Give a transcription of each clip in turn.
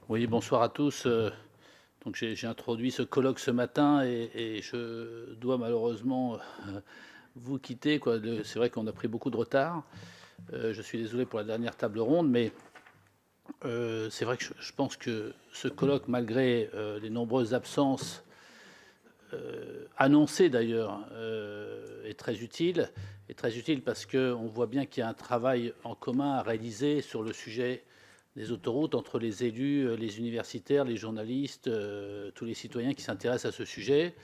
Oui, bonsoir à tous. Donc j'ai introduit ce colloque ce matin et je dois malheureusement vous quitter, quoi. C'est vrai qu'on a pris beaucoup de retard. Je suis désolé pour la dernière table ronde, mais c'est vrai que je pense que ce colloque, malgré les nombreuses absences annoncées d'ailleurs, est très utile. Est très utile parce qu'on voit bien qu'il y a un travail en commun à réaliser sur le sujet des autoroutes entre les élus, les universitaires, les journalistes, tous les citoyens qui s'intéressent à ce sujet.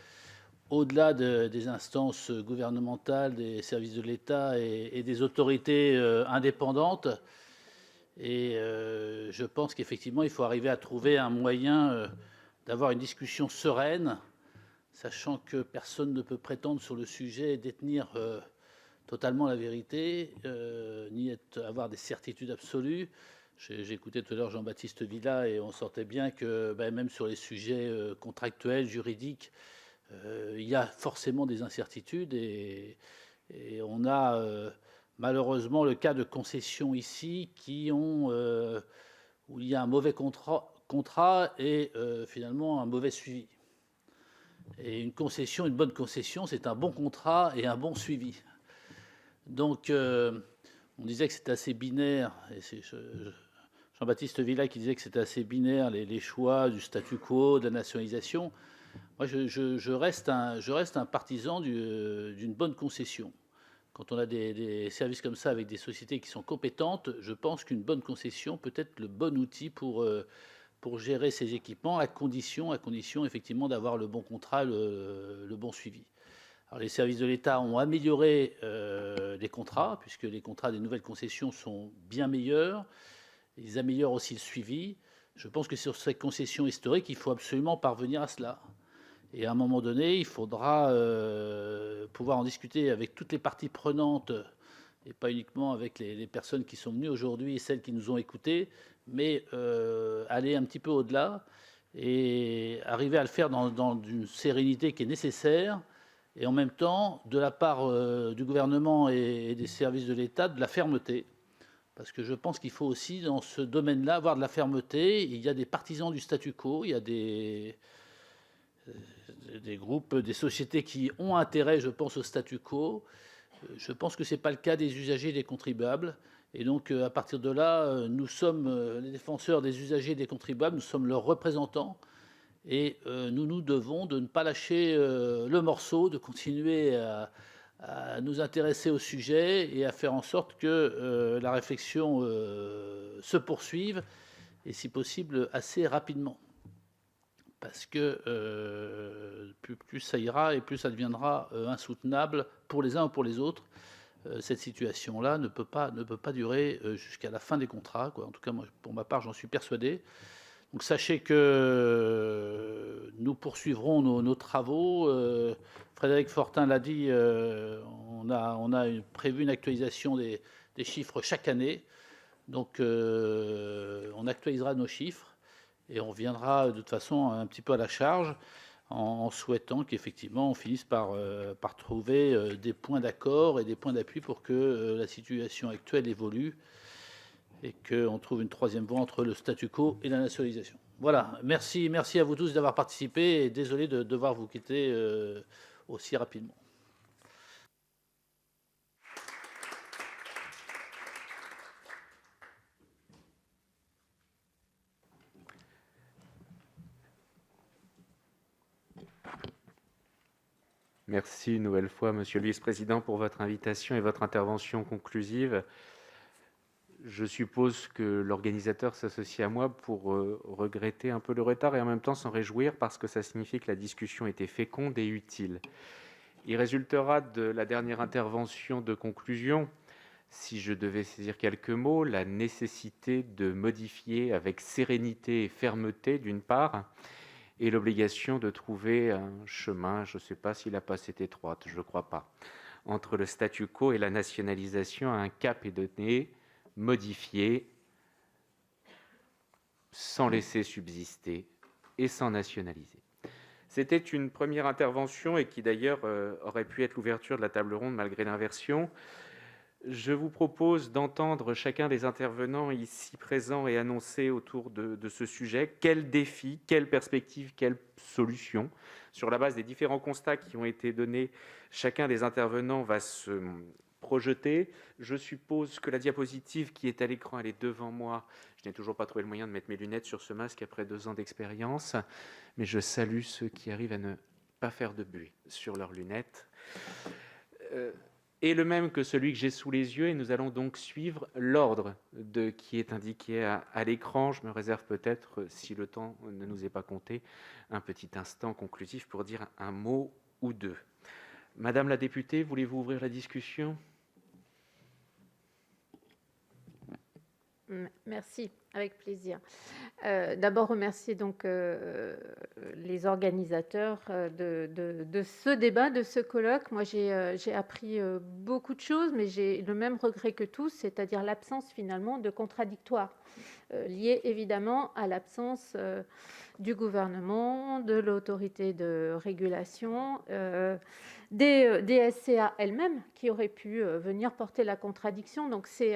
Au-delà des instances gouvernementales, des services de l'État et des autorités indépendantes. Et je pense qu'effectivement, il faut arriver à trouver un moyen d'avoir une discussion sereine, sachant que personne ne peut prétendre sur le sujet et détenir totalement la vérité, ni avoir des certitudes absolues. J'ai écouté tout à l'heure Jean-Baptiste Villa et on sentait bien que même sur les sujets contractuels, juridiques, il y a forcément des incertitudes et on a malheureusement le cas de concessions ici qui ont où il y a un mauvais contrat et finalement un mauvais suivi. Et une concession, une bonne concession, c'est un bon contrat et un bon suivi. Donc, on disait que c'était assez binaire, et c'est Jean-Baptiste Villa qui disait que c'était assez binaire, les choix du statu quo, de la nationalisation. Moi, je reste un partisan d'une bonne concession. Quand on a des services comme ça avec des sociétés qui sont compétentes, je pense qu'une bonne concession peut être le bon outil pour gérer ces équipements, à condition effectivement d'avoir le bon contrat, le bon suivi. Alors, les services de l'État ont amélioré les contrats, puisque les contrats des nouvelles concessions sont bien meilleurs. Ils améliorent aussi le suivi. Je pense que sur ces concessions historiques, il faut absolument parvenir à cela. Et à un moment donné, il faudra pouvoir en discuter avec toutes les parties prenantes, et pas uniquement avec les personnes qui sont venues aujourd'hui et celles qui nous ont écoutés, mais aller un petit peu au-delà et arriver à le faire dans une sérénité qui est nécessaire, et en même temps, de la part du gouvernement et des services de l'État, de la fermeté. Parce que je pense qu'il faut aussi, dans ce domaine-là, avoir de la fermeté. Il y a des partisans du statu quo, il y a des groupes, des sociétés qui ont intérêt, je pense, au statu quo. Je pense que ce n'est pas le cas des usagers et des contribuables. Et donc, à partir de là, nous sommes les défenseurs des usagers et des contribuables, nous sommes leurs représentants. Et nous nous devons de ne pas lâcher le morceau, de continuer à nous intéresser au sujet et à faire en sorte que la réflexion se poursuive, et si possible assez rapidement. Parce que plus ça ira et plus ça deviendra insoutenable pour les uns ou pour les autres. Cette situation-là ne peut pas durer jusqu'à la fin des contrats, quoi. En tout cas, moi, pour ma part, j'en suis persuadé. Donc sachez que nous poursuivrons nos travaux. Frédéric Fortin l'a dit, on a prévu une actualisation des chiffres chaque année. Donc on actualisera nos chiffres et on viendra de toute façon un petit peu à la charge en souhaitant qu'effectivement on finisse par trouver des points d'accord et des points d'appui pour que la situation actuelle évolue et qu'on trouve une troisième voie entre le statu quo et la nationalisation. Voilà, merci à vous tous d'avoir participé et désolé de devoir vous quitter aussi rapidement. Merci une nouvelle fois, Monsieur le Vice-président, pour votre invitation et votre intervention conclusive. Je suppose que l'organisateur s'associe à moi pour regretter un peu le retard et en même temps s'en réjouir parce que ça signifie que la discussion était féconde et utile. Il résultera de la dernière intervention de conclusion, si je devais saisir quelques mots, la nécessité de modifier avec sérénité et fermeté d'une part, et l'obligation de trouver un chemin, je ne sais pas si la passe est étroite, je ne crois pas, entre le statu quo et la nationalisation. Un cap est donné, modifié, sans laisser subsister et sans nationaliser. C'était une première intervention et qui d'ailleurs aurait pu être l'ouverture de la table ronde malgré l'inversion. Je vous propose d'entendre chacun des intervenants ici présents et annoncés autour de ce sujet. Quels défis, quelles perspectives, quelles solutions? Sur la base des différents constats qui ont été donnés, chacun des intervenants va se projeter. Je suppose que la diapositive qui est à l'écran, elle est devant moi. Je n'ai toujours pas trouvé le moyen de mettre mes lunettes sur ce masque après 2 ans d'expérience, mais je salue ceux qui arrivent à ne pas faire de bruit sur leurs lunettes. Est le même que celui que j'ai sous les yeux, et nous allons donc suivre l'ordre qui est indiqué à l'écran. Je me réserve peut-être, si le temps ne nous est pas compté, un petit instant conclusif pour dire un mot ou deux. Madame la députée, voulez-vous ouvrir la discussion ? Merci, avec plaisir. D'abord, remercier donc les organisateurs de ce débat, de ce colloque. Moi, j'ai appris beaucoup de choses, mais j'ai le même regret que tous, c'est-à-dire l'absence finalement de contradictoire, lié évidemment à l'absence du gouvernement, de l'autorité de régulation, des SCA elles-mêmes qui auraient pu venir porter la contradiction. Donc, c'est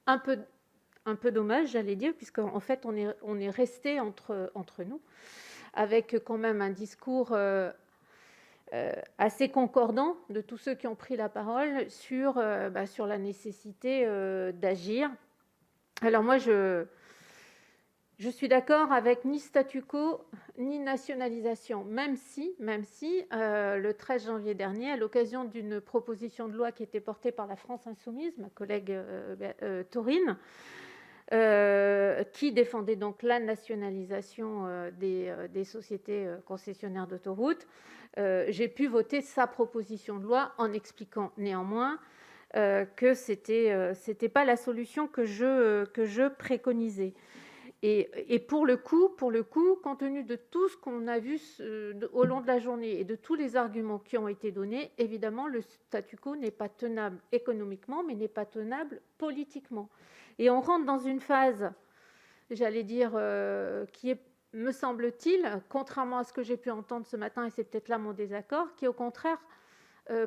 un peu dommage, j'allais dire, puisqu'en fait, on est resté entre nous, avec quand même un discours assez concordant de tous ceux qui ont pris la parole sur la nécessité d'agir. Alors moi, je suis d'accord avec ni statu quo, ni nationalisation, même si le 13 janvier dernier, à l'occasion d'une proposition de loi qui était portée par la France Insoumise, ma collègue Taurine, qui défendait donc la nationalisation des sociétés concessionnaires d'autoroutes, j'ai pu voter sa proposition de loi en expliquant néanmoins que c'était pas la solution que je préconisais. Et pour le coup, compte tenu de tout ce qu'on a vu au long de la journée et de tous les arguments qui ont été donnés, évidemment, le statu quo n'est pas tenable économiquement, mais n'est pas tenable politiquement. Et on rentre dans une phase, j'allais dire, qui est, me semble-t-il, contrairement à ce que j'ai pu entendre ce matin, et c'est peut-être là mon désaccord, qui est au contraire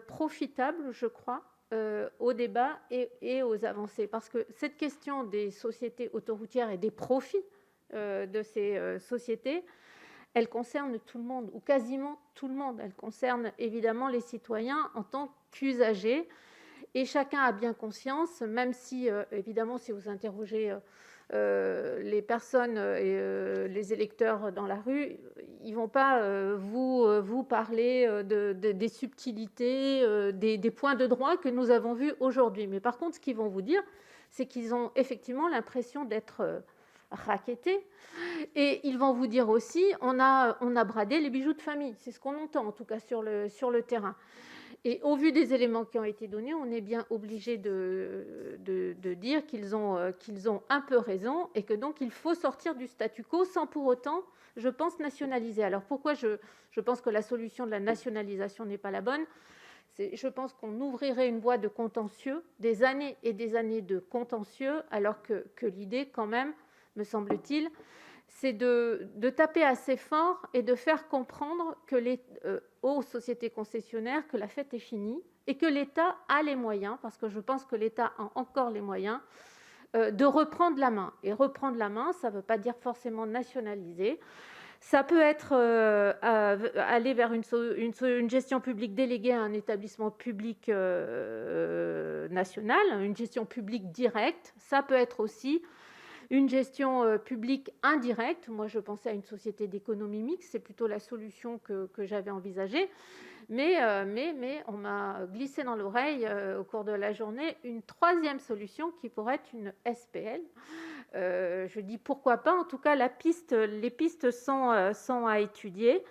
profitable, je crois, au débat et aux avancées. Parce que cette question des sociétés autoroutières et des profits de ces sociétés, elle concerne tout le monde, ou quasiment tout le monde. Elle concerne évidemment les citoyens en tant qu'usagers. Et chacun a bien conscience, même si, évidemment, si vous interrogez les personnes et les électeurs dans la rue, ils ne vont pas vous parler des subtilités, des points de droit que nous avons vus aujourd'hui. Mais par contre, ce qu'ils vont vous dire, c'est qu'ils ont effectivement l'impression d'être rackettés. Et ils vont vous dire aussi, on a bradé les bijoux de famille. C'est ce qu'on entend, en tout cas, sur le terrain. Et au vu des éléments qui ont été donnés, on est bien obligé de dire qu'ils ont un peu raison et que donc il faut sortir du statu quo sans pour autant, je pense, nationaliser. Alors pourquoi je pense que la solution de la nationalisation n'est pas la bonne ? Je pense qu'on ouvrirait une voie de contentieux, des années et des années de contentieux, alors que l'idée, quand même, me semble-t-il, c'est de taper assez fort et de faire comprendre aux sociétés concessionnaires que la fête est finie et que l'État a les moyens, parce que je pense que l'État a encore les moyens, de reprendre la main. Et reprendre la main, ça ne veut pas dire forcément nationaliser. Ça peut être aller vers une gestion publique déléguée à un établissement public national, une gestion publique directe. Ça peut être aussi une gestion publique indirecte. Moi, je pensais à une société d'économie mixte, c'est plutôt la solution que j'avais envisagée. Mais on m'a glissé dans l'oreille au cours de la journée une troisième solution qui pourrait être une SPL. Je dis pourquoi pas. En tout cas, les pistes sont à étudier.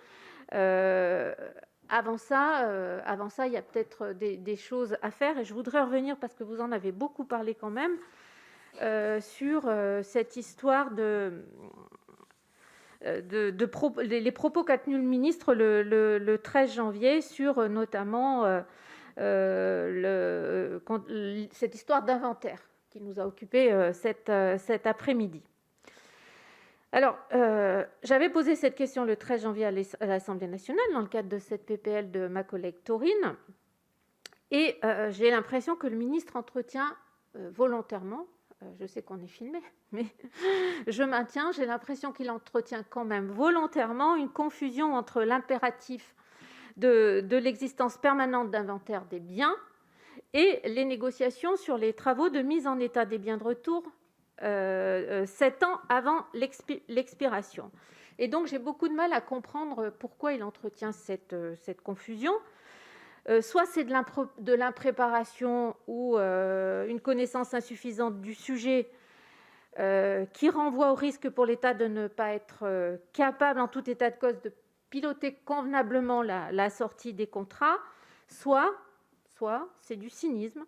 Avant ça, il y a peut-être des choses à faire. Et je voudrais revenir, parce que vous en avez beaucoup parlé quand même, sur cette histoire les propos qu'a tenus le ministre le 13 janvier sur notamment cette histoire d'inventaire qui nous a occupé cet après-midi. Alors, j'avais posé cette question le 13 janvier à l'Assemblée nationale dans le cadre de cette PPL de ma collègue Taurine. Et j'ai l'impression que le ministre entretient volontairement, je sais qu'on est filmé, mais j'ai l'impression qu'il entretient quand même volontairement une confusion entre l'impératif de l'existence permanente d'inventaire des biens et les négociations sur les travaux de mise en état des biens de retour 7 ans avant l'expiration. Et donc, j'ai beaucoup de mal à comprendre pourquoi il entretient cette confusion. Soit c'est de l'impréparation ou une connaissance insuffisante du sujet qui renvoie au risque pour l'État de ne pas être capable, en tout état de cause, de piloter convenablement la sortie des contrats, soit c'est du cynisme.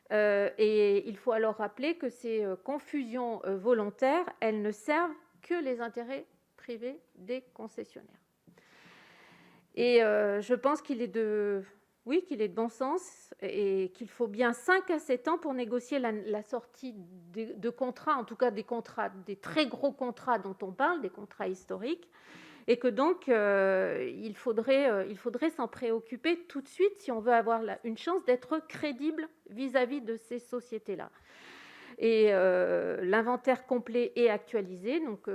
Et il faut alors rappeler que ces confusions volontaires, elles ne servent que les intérêts privés des concessionnaires. Et je pense qu'il est de bon sens et qu'il faut bien 5 à 7 ans pour négocier la sortie de contrats, en tout cas des très gros contrats dont on parle, des contrats historiques, et que donc il faudrait s'en préoccuper tout de suite si on veut avoir une chance d'être crédible vis-à-vis de ces sociétés-là. Et l'inventaire complet est actualisé, donc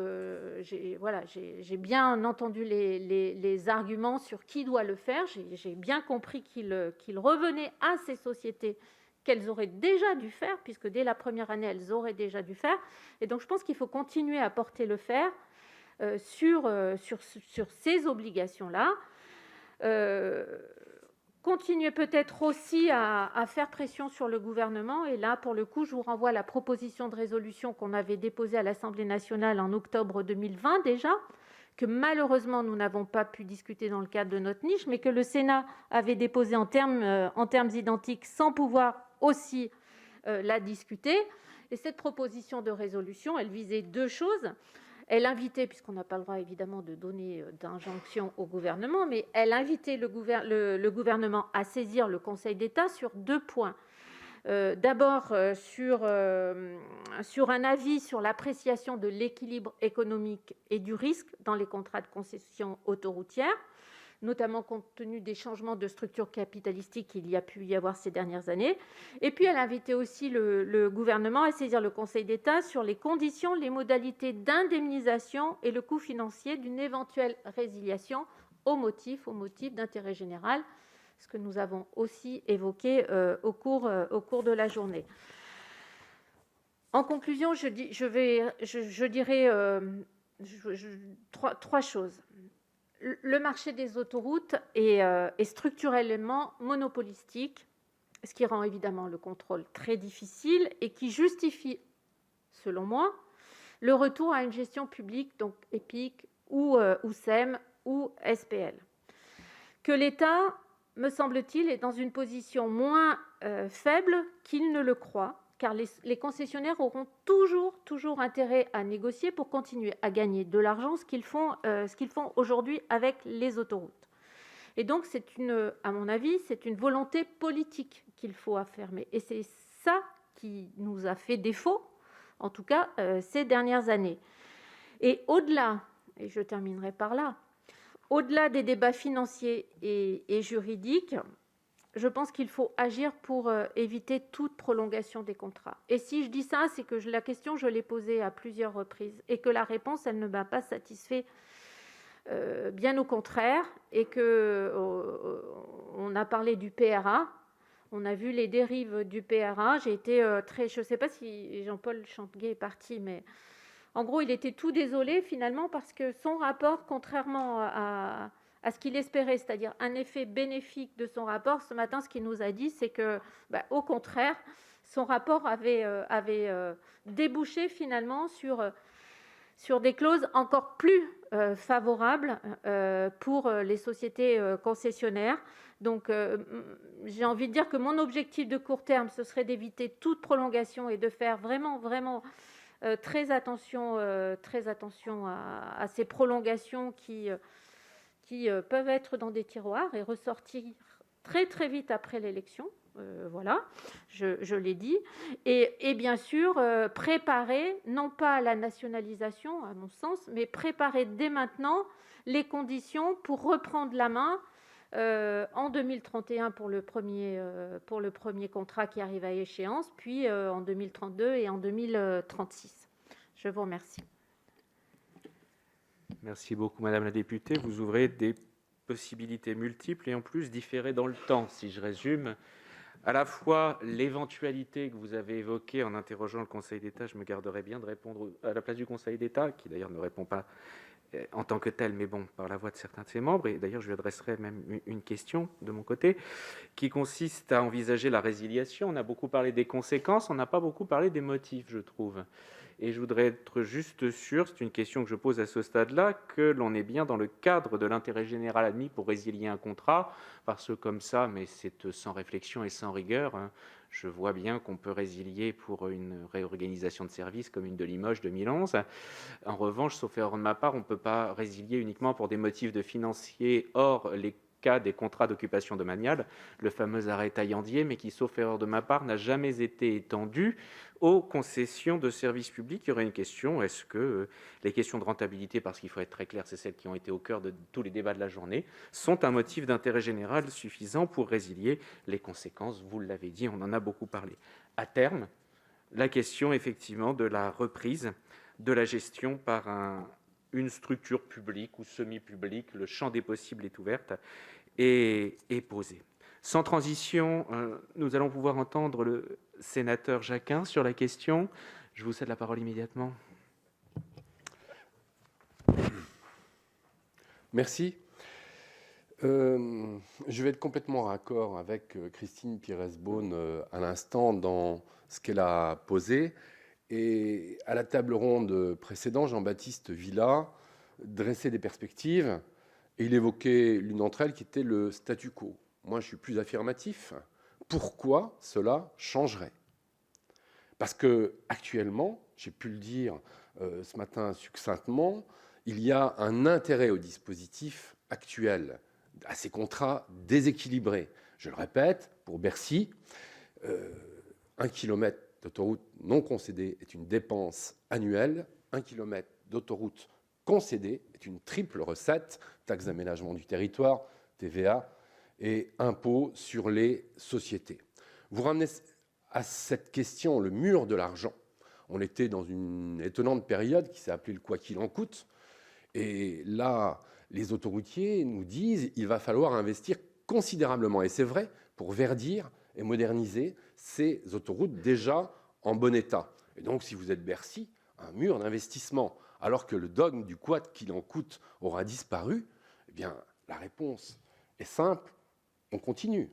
j'ai bien entendu les arguments sur qui doit le faire. J'ai bien compris qu'il revenait à ces sociétés qu'elles auraient déjà dû faire, puisque dès la première année, elles auraient déjà dû faire. Et donc, je pense qu'il faut continuer à porter le fer sur ces obligations-là. Continuer peut-être aussi à faire pression sur le gouvernement. Et là, pour le coup, je vous renvoie à la proposition de résolution qu'on avait déposée à l'Assemblée nationale en octobre 2020 déjà, que malheureusement, nous n'avons pas pu discuter dans le cadre de notre niche, mais que le Sénat avait déposée en termes identiques sans pouvoir aussi la discuter. Et cette proposition de résolution, elle visait 2 choses. Elle invitait, puisqu'on n'a pas le droit évidemment de donner d'injonction au gouvernement, mais elle invitait le gouvernement à saisir le Conseil d'État sur 2 points. D'abord, sur un avis sur l'appréciation de l'équilibre économique et du risque dans les contrats de concession autoroutière, notamment compte tenu des changements de structure capitalistique qu'il y a pu y avoir ces dernières années. Et puis, elle invitait aussi le gouvernement à saisir le Conseil d'État sur les conditions, les modalités d'indemnisation et le coût financier d'une éventuelle résiliation au motif d'intérêt général, ce que nous avons aussi évoqué au cours de la journée. En conclusion, je dirais 3 choses. Le marché des autoroutes est structurellement monopolistique, ce qui rend évidemment le contrôle très difficile et qui justifie, selon moi, le retour à une gestion publique, donc EPIC ou SEM ou SPL. Que l'État, me semble-t-il, est dans une position moins faible qu'il ne le croit, car les concessionnaires auront toujours intérêt à négocier pour continuer à gagner de l'argent, ce qu'ils font aujourd'hui avec les autoroutes. Et donc, à mon avis, c'est une volonté politique qu'il faut affirmer. Et c'est ça qui nous a fait défaut, en tout cas ces dernières années. Et au-delà, et je terminerai par là, au-delà des débats financiers et juridiques, je pense qu'il faut agir pour éviter toute prolongation des contrats. Et si je dis ça, c'est que la question, je l'ai posée à plusieurs reprises et que la réponse, elle ne m'a pas satisfait, bien au contraire, et qu'on a parlé du PRA, on a vu les dérives du PRA. J'ai été je ne sais pas si Jean-Paul Chanteguet est parti, mais en gros, il était tout désolé finalement parce que son rapport, contrairement à ce qu'il espérait, c'est-à-dire un effet bénéfique de son rapport, ce matin, ce qu'il nous a dit, c'est que, au contraire, son rapport avait débouché finalement sur des clauses encore plus favorables pour les sociétés concessionnaires. Donc, j'ai envie de dire que mon objectif de court terme, ce serait d'éviter toute prolongation et de faire vraiment très attention à ces prolongations qui peuvent être dans des tiroirs et ressortir très vite après l'élection. Voilà, je l'ai dit. Et bien sûr, préparer, non pas la nationalisation, à mon sens, mais préparer dès maintenant les conditions pour reprendre la main en 2031 pour le premier contrat qui arrive à échéance, puis en 2032 et en 2036. Je vous remercie. Merci beaucoup, Madame la députée. Vous ouvrez des possibilités multiples et en plus différées dans le temps. Si je résume, à la fois l'éventualité que vous avez évoquée en interrogeant le Conseil d'État, je me garderai bien de répondre à la place du Conseil d'État, qui d'ailleurs ne répond pas en tant que tel, mais bon, par la voix de certains de ses membres, et d'ailleurs je lui adresserai même une question de mon côté, qui consiste à envisager la résiliation. On a beaucoup parlé des conséquences, on n'a pas beaucoup parlé des motifs, je trouve. Et je voudrais être juste sûr, c'est une question que je pose à ce stade-là, que l'on est bien dans le cadre de l'intérêt général admis pour résilier un contrat, parce que comme ça, mais c'est sans réflexion et sans rigueur, hein, je vois bien qu'on peut résilier pour une réorganisation de service comme une de Limoges 2011. En revanche, sauf erreur de ma part, on ne peut pas résilier uniquement pour des motifs de financiers hors les cas des contrats d'occupation domaniale, le fameux arrêt Taillandier, mais qui, sauf erreur de ma part, n'a jamais été étendu aux concessions de services publics. Il y aurait une question, est-ce que les questions de rentabilité, parce qu'il faut être très clair, c'est celles qui ont été au cœur de tous les débats de la journée, sont un motif d'intérêt général suffisant pour résilier les conséquences? Vous l'avez dit, on en a beaucoup parlé. À terme, la question effectivement de la reprise de la gestion par une structure publique ou semi-publique, le champ des possibles est ouvert et est posé. Sans transition, nous allons pouvoir entendre le sénateur Jacquin sur la question. Je vous cède la parole immédiatement. Merci. Je vais être complètement raccord avec Christine Pires-Beaune à l'instant dans ce qu'elle a posé. Et à la table ronde précédente, Jean-Baptiste Villa dressait des perspectives et il évoquait l'une d'entre elles qui était le statu quo. Moi, je suis plus affirmatif. Pourquoi cela changerait? Parce que actuellement, j'ai pu le dire ce matin succinctement, il y a un intérêt au dispositif actuel, à ces contrats déséquilibrés. Je le répète, pour Bercy, 1 kilomètre d'autoroute non concédée est une dépense annuelle. 1 kilomètre d'autoroute concédée est une triple recette, taxe d'aménagement du territoire, TVA et impôt sur les sociétés. Vous ramenez à cette question le mur de l'argent. On était dans une étonnante période qui s'est appelée le « quoi qu'il en coûte ». Et là, les autoroutiers nous disent qu'il va falloir investir considérablement. Et c'est vrai, pour verdir et moderniser ces autoroutes déjà en bon état. Et donc, si vous êtes Bercy, un mur d'investissement, alors que le dogme du quoi qu'il en coûte aura disparu, eh bien, la réponse est simple, on continue.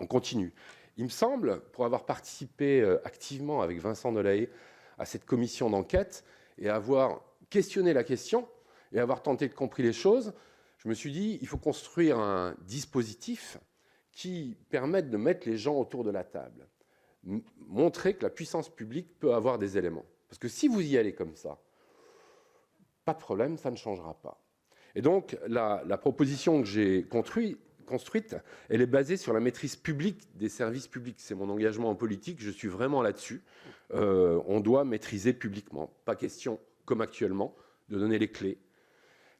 On continue. Il me semble, pour avoir participé activement avec Vincent Delahaye à cette commission d'enquête et avoir questionné la question et avoir tenté de comprendre les choses, je me suis dit, il faut construire un dispositif qui permette de mettre les gens autour de la table. Montrer que la puissance publique peut avoir des éléments. Parce que si vous y allez comme ça, pas de problème, ça ne changera pas. Et donc, la proposition que j'ai construite, elle est basée sur la maîtrise publique des services publics. C'est mon engagement en politique, je suis vraiment là-dessus. On doit maîtriser publiquement. Pas question, comme actuellement, de donner les clés,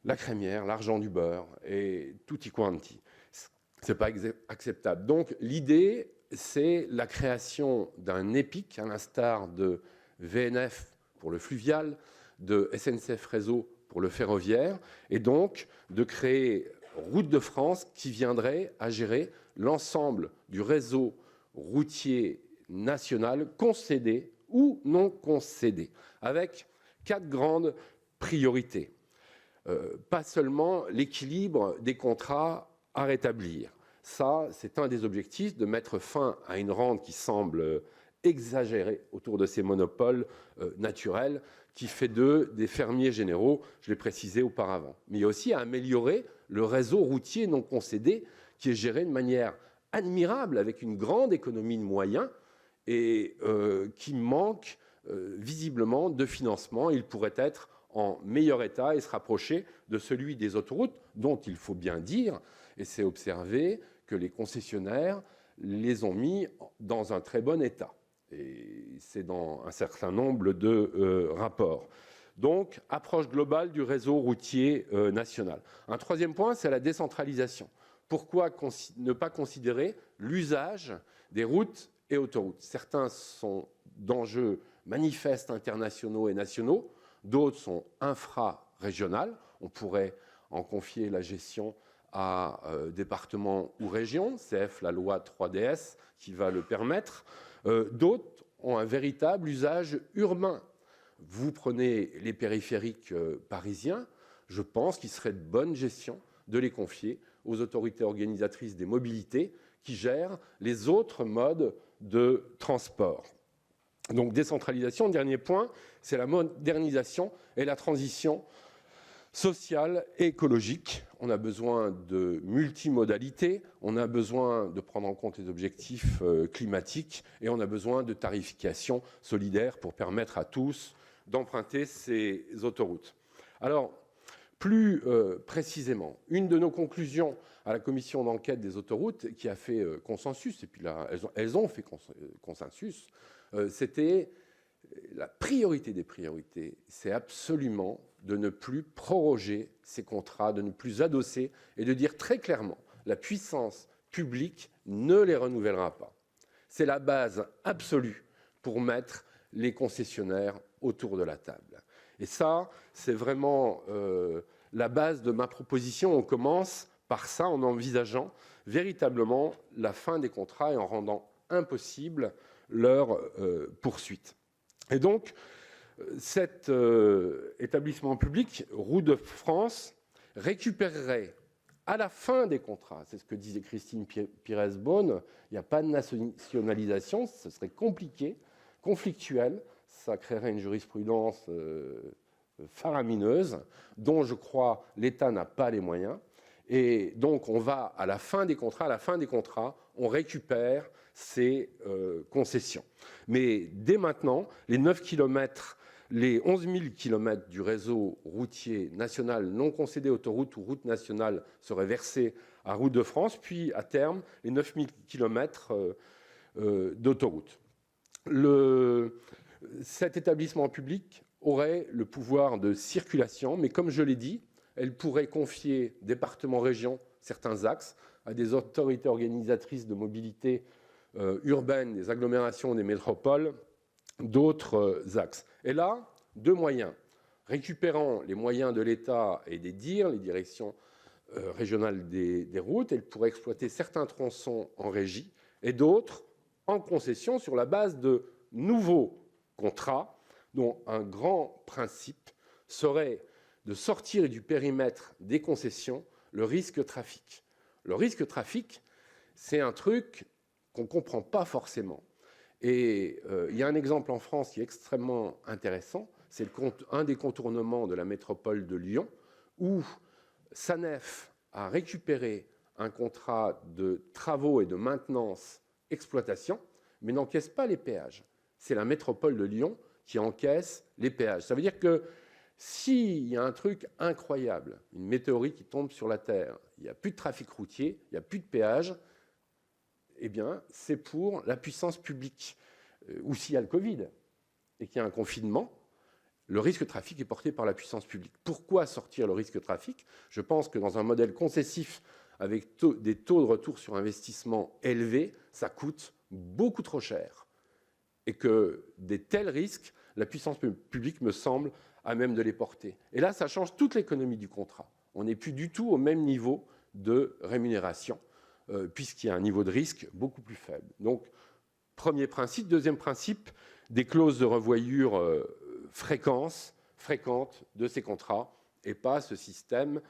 la crémière, l'argent du beurre et tutti quanti. Ce n'est pas acceptable. Donc, l'idée, c'est la création d'un EPIC, à l'instar de VNF pour le fluvial, de SNCF Réseau pour le ferroviaire, et donc de créer Route de France qui viendrait à gérer l'ensemble du réseau routier national concédé ou non concédé, avec 4 grandes priorités. Pas seulement l'équilibre des contrats à rétablir. Ça, c'est un des objectifs, de mettre fin à une rente qui semble exagérée autour de ces monopoles naturels, qui fait d'eux des fermiers généraux, je l'ai précisé auparavant. Mais il y a aussi à améliorer le réseau routier non concédé, qui est géré de manière admirable, avec une grande économie de moyens, et qui manque visiblement de financement. Il pourrait être en meilleur état et se rapprocher de celui des autoroutes, dont il faut bien dire, et c'est observé, que les concessionnaires les ont mis dans un très bon état. Et c'est dans un certain nombre de rapports. Donc, approche globale du réseau routier national. Un troisième point, c'est la décentralisation. pourquoi ne pas considérer l'usage des routes et autoroutes? Certains sont d'enjeux manifestes internationaux et nationaux, d'autres sont infra-régionales. On pourrait en confier la gestion à départements ou régions, CF la loi 3DS qui va le permettre. D'autres ont un véritable usage urbain. Vous prenez les périphériques parisiens, je pense qu'il serait de bonne gestion de les confier aux autorités organisatrices des mobilités qui gèrent les autres modes de transport. Donc décentralisation, dernier point, c'est la modernisation et la transition sociale et écologique. On a besoin de multimodalité, on a besoin de prendre en compte les objectifs climatiques et on a besoin de tarification solidaire pour permettre à tous d'emprunter ces autoroutes. Alors, plus précisément, une de nos conclusions à la commission d'enquête des autoroutes, qui a fait consensus, et puis là, elles ont fait consensus, c'était la priorité des priorités, c'est absolument de ne plus proroger ces contrats, de ne plus adosser et de dire très clairement, la puissance publique ne les renouvellera pas. C'est la base absolue pour mettre les concessionnaires autour de la table. Et ça, c'est vraiment la base de ma proposition. On commence par ça en envisageant véritablement la fin des contrats et en rendant impossible leur poursuite. Et donc, cet établissement public, Routes de France, récupérerait à la fin des contrats, c'est ce que disait Christine Pires-Beaune, il n'y a pas de nationalisation, ce serait compliqué, conflictuel, ça créerait une jurisprudence faramineuse, dont je crois l'État n'a pas les moyens. Et donc, on va à la fin des contrats, on récupère ces concessions. Mais dès maintenant, les 9 km, les 11 000 km du réseau routier national non concédé autoroute ou route nationale seraient versés à Routes de France, puis à terme, les 9 000 km d'autoroute. Cet établissement public aurait le pouvoir de circulation, mais comme je l'ai dit, elle pourrait confier départements-régions certains axes à des autorités organisatrices de mobilité urbaine, des agglomérations, des métropoles, d'autres axes. Et là, deux moyens. Récupérant les moyens de l'État et des DIR, les directions régionales des routes, elle pourrait exploiter certains tronçons en régie et d'autres en concession sur la base de nouveaux contrats dont un grand principe serait de sortir du périmètre des concessions le risque trafic. Le risque trafic, c'est un truc qu'on ne comprend pas forcément. Et il y a un exemple en France qui est extrêmement intéressant, c'est un des contournements de la métropole de Lyon, où SANEF a récupéré un contrat de travaux et de maintenance-exploitation, mais n'encaisse pas les péages. C'est la métropole de Lyon qui encaisse les péages. Ça veut dire que s'il y a un truc incroyable, une météorite qui tombe sur la Terre, il n'y a plus de trafic routier, il n'y a plus de péage, eh bien, c'est pour la puissance publique. Ou s'il y a le Covid et qu'il y a un confinement, le risque trafic est porté par la puissance publique. Pourquoi sortir le risque trafic? Je pense que dans un modèle concessif avec des taux de retour sur investissement élevés, ça coûte beaucoup trop cher. Et que des tels risques, la puissance publique me semble à même de les porter. Et là, ça change toute l'économie du contrat. On n'est plus du tout au même niveau de rémunération, puisqu'il y a un niveau de risque beaucoup plus faible. Donc, premier principe. Deuxième principe, des clauses de revoyure fréquentes de ces contrats, et pas ce système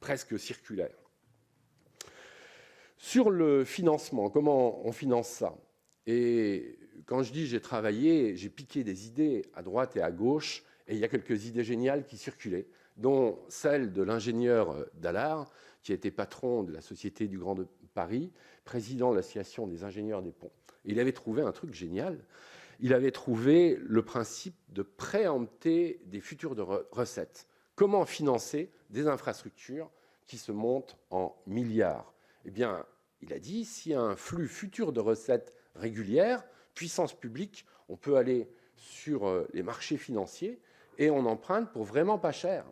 presque circulaire. Sur le financement, comment on finance ça? Et quand je dis j'ai travaillé, j'ai piqué des idées à droite et à gauche, et il y a quelques idées géniales qui circulaient, dont celle de l'ingénieur Dallard, qui était patron de la Société du Grand de Paris, président de l'Association des ingénieurs des ponts. Il avait trouvé un truc génial. Il avait trouvé le principe de préempter des futures recettes. Comment financer des infrastructures qui se montent en milliards? Eh bien, il a dit, s'il y a un flux futur de recettes régulières, puissance publique, on peut aller sur les marchés financiers et on emprunte pour vraiment pas cher.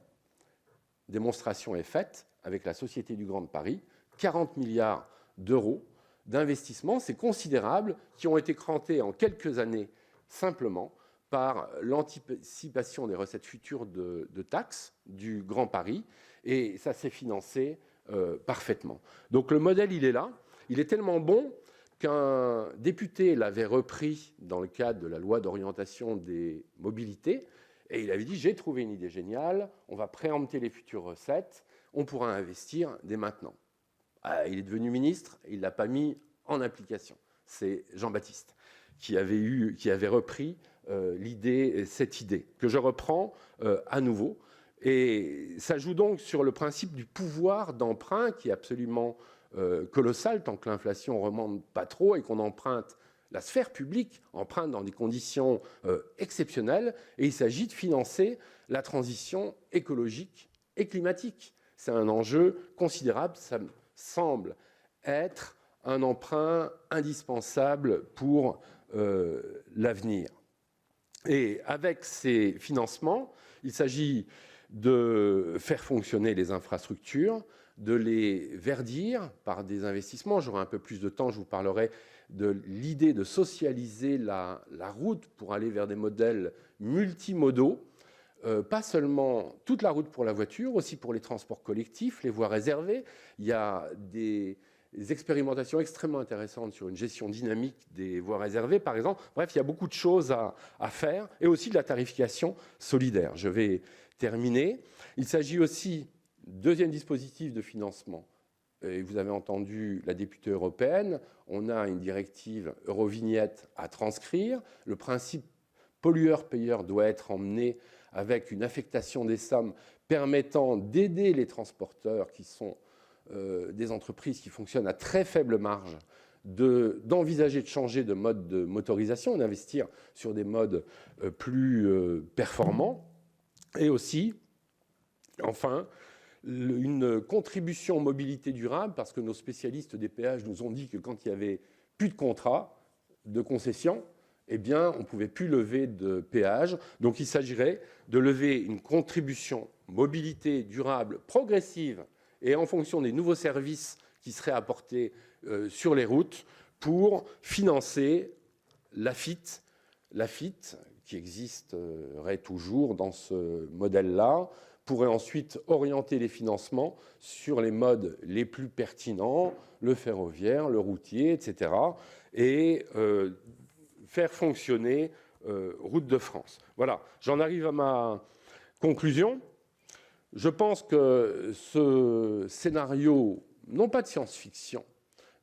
Démonstration est faite avec la Société du Grand de Paris. 40 milliards d'euros d'investissements, c'est considérable, qui ont été crantés en quelques années simplement par l'anticipation des recettes futures de taxes du Grand Paris, et ça s'est financé parfaitement. Donc le modèle, il est là. Il est tellement bon qu'un député l'avait repris dans le cadre de la loi d'orientation des mobilités, et il avait dit « j'ai trouvé une idée géniale, on va préempter les futures recettes, on pourra investir dès maintenant ». Il est devenu ministre, il ne l'a pas mis en application. C'est Jean-Baptiste qui avait repris cette idée, que je reprends à nouveau. Et ça joue donc sur le principe du pouvoir d'emprunt qui est absolument colossal tant que l'inflation ne remonte pas trop et qu'on emprunte. La sphère publique emprunte dans des conditions exceptionnelles et il s'agit de financer la transition écologique et climatique. C'est un enjeu considérable, ça me semble être un emprunt indispensable pour l'avenir. Et avec ces financements, il s'agit de faire fonctionner les infrastructures, de les verdir par des investissements. J'aurai un peu plus de temps, je vous parlerai de l'idée de socialiser la route pour aller vers des modèles multimodaux, pas seulement toute la route pour la voiture, aussi pour les transports collectifs, les voies réservées. Il y a des expérimentations extrêmement intéressantes sur une gestion dynamique des voies réservées, par exemple. Bref, il y a beaucoup de choses à faire, et aussi de la tarification solidaire. Je vais terminer. Il s'agit aussi, deuxième dispositif de financement, et vous avez entendu la députée européenne, on a une directive Eurovignette à transcrire. Le principe pollueur-payeur doit être emmené avec une affectation des sommes permettant d'aider les transporteurs qui sont des entreprises qui fonctionnent à très faible marge, d'envisager de changer de mode de motorisation, d'investir sur des modes plus performants, et aussi, enfin, une contribution mobilité durable, parce que nos spécialistes des péages nous ont dit que quand il n'y avait plus de contrat de concession, eh bien, on ne pouvait plus lever de péage. Donc, il s'agirait de lever une contribution mobilité durable progressive et en fonction des nouveaux services qui seraient apportés sur les routes pour financer l'AFIT. L'AFIT, qui existerait toujours dans ce modèle-là, pourrait ensuite orienter les financements sur les modes les plus pertinents, le ferroviaire, le routier, etc., et faire fonctionner Route de France. Voilà, j'en arrive à ma conclusion. Je pense que ce scénario, non pas de science-fiction,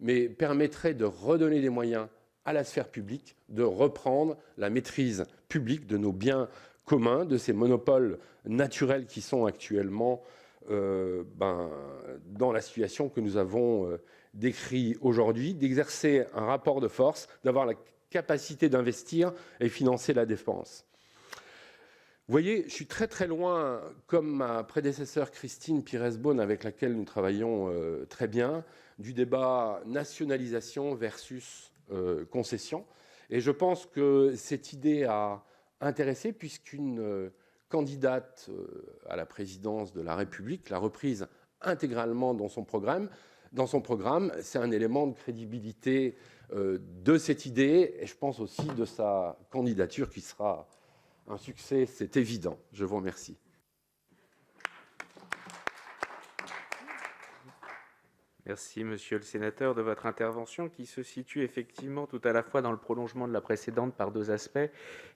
mais permettrait de redonner des moyens à la sphère publique, de reprendre la maîtrise publique de nos biens communs, de ces monopoles naturels qui sont actuellement dans la situation que nous avons décrite aujourd'hui, d'exercer un rapport de force, d'avoir la capacité d'investir et financer la défense. Vous voyez, je suis très très loin, comme ma prédécesseure Christine Pires-Beaune, avec laquelle nous travaillons très bien, du débat nationalisation versus concession. Et je pense que cette idée a intéressé, puisqu'une candidate à la présidence de la République l'a reprise intégralement dans son programme. Dans son programme, c'est un élément de crédibilité de cette idée, et je pense aussi de sa candidature qui sera un succès, c'est évident. Je vous remercie. Merci, monsieur le sénateur, de votre intervention qui se situe effectivement tout à la fois dans le prolongement de la précédente par deux aspects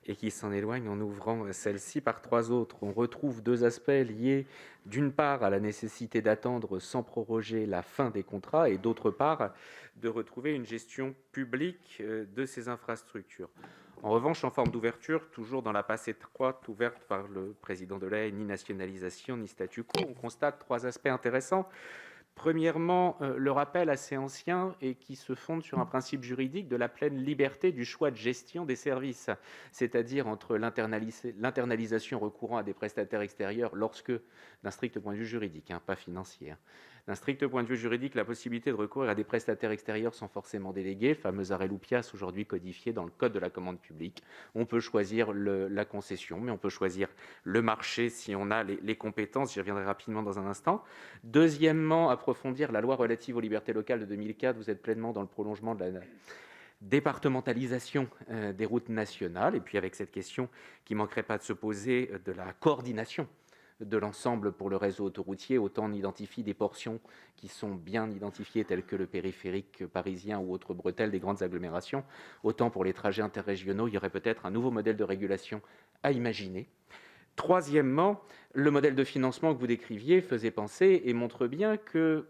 et qui s'en éloigne en ouvrant celle-ci par trois autres. On retrouve deux aspects liés d'une part à la nécessité d'attendre sans proroger la fin des contrats et d'autre part de retrouver une gestion publique de ces infrastructures. En revanche, en forme d'ouverture, toujours dans la passe étroite ouverte par le président Delahaye, ni nationalisation ni statu quo, on constate trois aspects intéressants. Premièrement, le rappel assez ancien et qui se fonde sur un principe juridique de la pleine liberté du choix de gestion des services, c'est-à-dire entre l'internalisation recourant à des prestataires extérieurs lorsque, d'un strict point de vue juridique, pas financier, D'un strict point de vue juridique, la possibilité de recourir à des prestataires extérieurs sans forcément délégués, le fameux arrêt Loupias, aujourd'hui codifié dans le Code de la commande publique. On peut choisir la concession, mais on peut choisir le marché si on a les compétences. J'y reviendrai rapidement dans un instant. Deuxièmement, approfondir la loi relative aux libertés locales de 2004. Vous êtes pleinement dans le prolongement de la départementalisation des routes nationales, et puis avec cette question qui ne manquerait pas de se poser de la coordination de l'ensemble pour le réseau autoroutier. Autant on identifie des portions qui sont bien identifiées, telles que le périphérique parisien ou autres bretelles des grandes agglomérations, autant pour les trajets interrégionaux, il y aurait peut-être un nouveau modèle de régulation à imaginer. Troisièmement, le modèle de financement que vous décriviez faisait penser et montre bien que,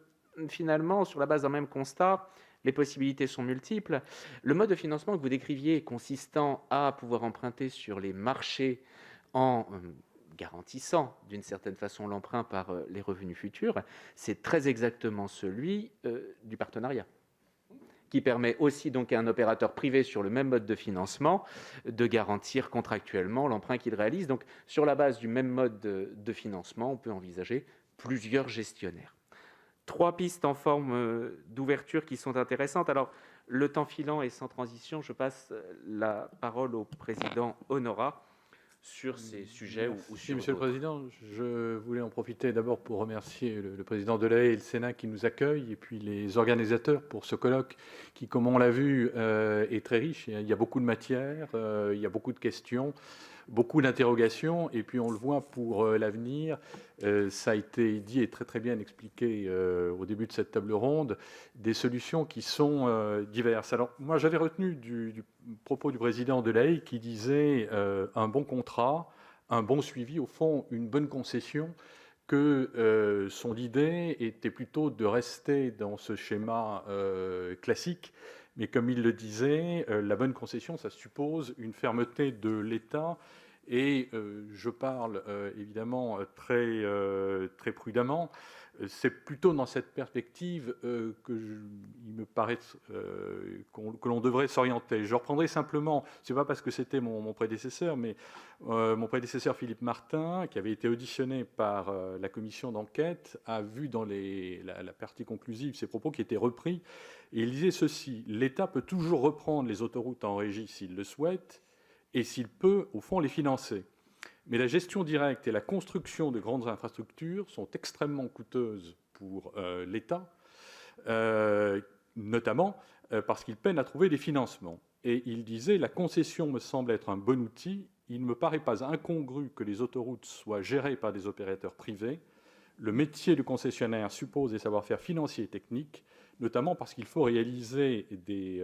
finalement, sur la base d'un même constat, les possibilités sont multiples. Le mode de financement que vous décriviez, consistant à pouvoir emprunter sur les marchés en garantissant d'une certaine façon l'emprunt par les revenus futurs, c'est très exactement celui du partenariat, qui permet aussi donc à un opérateur privé sur le même mode de financement de garantir contractuellement l'emprunt qu'il réalise. Donc sur la base du même mode de financement, on peut envisager plusieurs gestionnaires. 3 pistes en forme d'ouverture qui sont intéressantes. Alors, le temps filant et sans transition, je passe la parole au président Honorat sur ces sujets ou sur Monsieur le d'autres. Président, je voulais en profiter d'abord pour remercier le président Delahaye et le Sénat qui nous accueillent, et puis les organisateurs pour ce colloque qui, comme on l'a vu, est très riche. Il y a beaucoup de matière, il y a beaucoup de questions, beaucoup d'interrogations, et puis on le voit pour l'avenir. Ça a été dit et très très bien expliqué au début de cette table ronde, des solutions qui sont diverses. Alors moi j'avais retenu du propos du président Delahaye qui disait un bon contrat, un bon suivi, au fond une bonne concession, que son idée était plutôt de rester dans ce schéma classique. Mais comme il le disait, la bonne concession, ça suppose une fermeté de l'État. Et je parle évidemment très prudemment. C'est plutôt dans cette perspective il me paraît que l'on devrait s'orienter. Je reprendrai simplement, c'est pas parce que c'était mon prédécesseur, mais mon prédécesseur Philippe Martin, qui avait été auditionné par la commission d'enquête, a vu dans la partie conclusive ces propos qui étaient repris. Et il disait ceci: l'État peut toujours reprendre les autoroutes en régie s'il le souhaite, et s'il peut, au fond, les financer. Mais la gestion directe et la construction de grandes infrastructures sont extrêmement coûteuses pour l'État, notamment parce qu'il peine à trouver des financements. Et il disait, la concession me semble être un bon outil. Il ne me paraît pas incongru que les autoroutes soient gérées par des opérateurs privés. Le métier de concessionnaire suppose des savoir-faire financiers et techniques, notamment parce qu'il faut réaliser des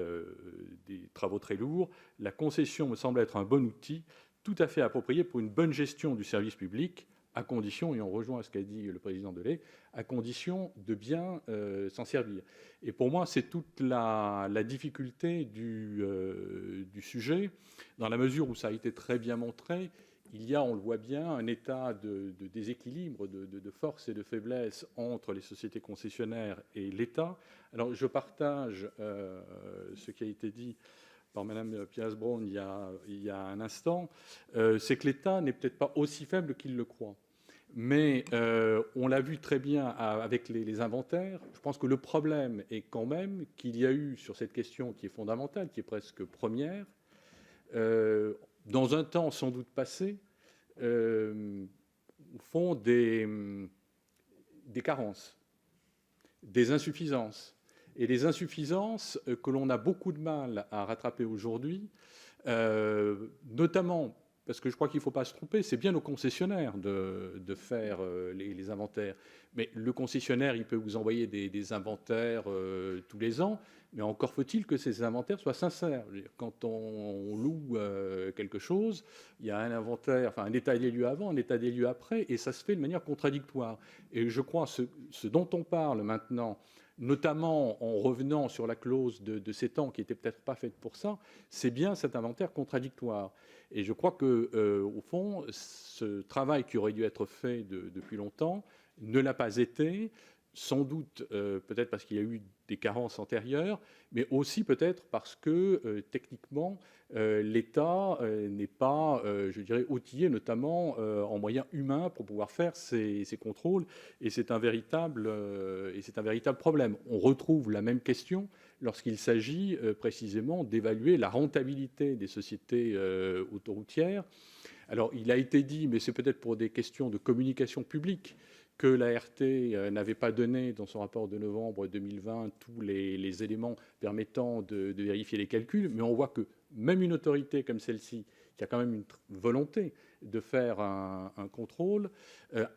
travaux très lourds. La concession me semble être un bon outil, tout à fait approprié pour une bonne gestion du service public, à condition, et on rejoint ce qu'a dit le président Delahaye, à condition de bien s'en servir. Et pour moi, c'est toute la difficulté du sujet, dans la mesure où ça a été très bien montré. Il y a, on le voit bien, un état de déséquilibre, de force et de faiblesse entre les sociétés concessionnaires et l'État. Alors, je partage ce qui a été dit par Mme Pires-Braun il y a un instant, c'est que l'État n'est peut-être pas aussi faible qu'il le croit. Mais on l'a vu très bien avec les inventaires. Je pense que le problème est quand même qu'il y a eu, sur cette question qui est fondamentale, qui est presque première, dans un temps sans doute passé, au fond, des carences, des insuffisances. Et les insuffisances que l'on a beaucoup de mal à rattraper aujourd'hui, notamment parce que je crois qu'il ne faut pas se tromper, c'est bien aux concessionnaires de faire les inventaires. Mais le concessionnaire, il peut vous envoyer des inventaires tous les ans, mais encore faut-il que ces inventaires soient sincères. Quand on loue quelque chose, il y a un inventaire, enfin un état des lieux avant, un état des lieux après, et ça se fait de manière contradictoire. Et je crois ce dont on parle maintenant, notamment en revenant sur la clause de 7 ans qui n'était peut-être pas faite pour ça, c'est bien cet inventaire contradictoire. Et je crois que, au fond, ce travail qui aurait dû être fait depuis longtemps ne l'a pas été, sans doute peut-être parce qu'il y a eu des carences antérieures, mais aussi peut-être parce que techniquement, l'État n'est pas, je dirais, outillé, notamment en moyens humains pour pouvoir faire ces contrôles, et c'est un véritable problème. On retrouve la même question lorsqu'il s'agit précisément d'évaluer la rentabilité des sociétés autoroutières. Alors, il a été dit, mais c'est peut-être pour des questions de communication publique, que l'ART n'avait pas donné dans son rapport de novembre 2020 tous les éléments permettant de vérifier les calculs, mais on voit que même une autorité comme celle-ci, qui a quand même une volonté de faire un contrôle,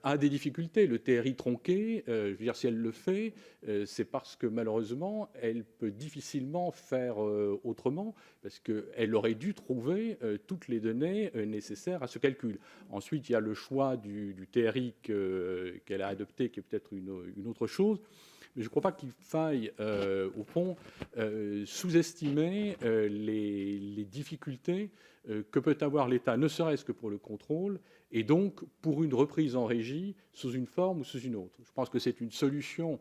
a des difficultés. Le TRI tronqué, je veux dire, si elle le fait, c'est parce que malheureusement, elle peut difficilement faire autrement, parce qu'elle aurait dû trouver toutes les données nécessaires à ce calcul. Ensuite, il y a le choix du TRI qu'elle a adopté, qui est peut-être une autre chose. Mais je ne crois pas qu'il faille, au fond, sous-estimer les difficultés que peut avoir l'État, ne serait-ce que pour le contrôle, et donc pour une reprise en régie sous une forme ou sous une autre. Je pense que c'est une solution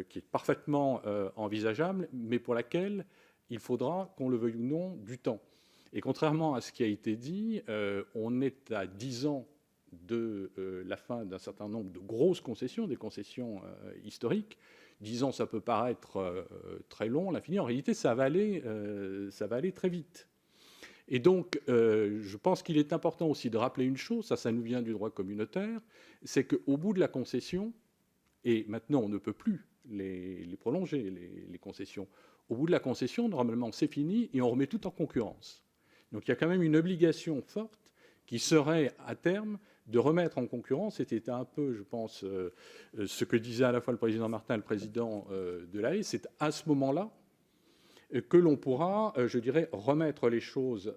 qui est parfaitement envisageable, mais pour laquelle il faudra, qu'on le veuille ou non, du temps. Et contrairement à ce qui a été dit, on est à 10 ans de la fin d'un certain nombre de grosses concessions, des concessions historiques. 10 ans, ça peut paraître très long, l'infini. En réalité, ça va aller très vite. Et donc, je pense qu'il est important aussi de rappeler une chose, ça nous vient du droit communautaire, c'est qu'au bout de la concession, et maintenant on ne peut plus les prolonger, les concessions, au bout de la concession, normalement c'est fini et on remet tout en concurrence. Donc il y a quand même une obligation forte qui serait à terme de remettre en concurrence. C'était un peu, je pense, ce que disait à la fois le président Martin et le président de l'AE. C'est à ce moment-là que l'on pourra, je dirais, remettre les choses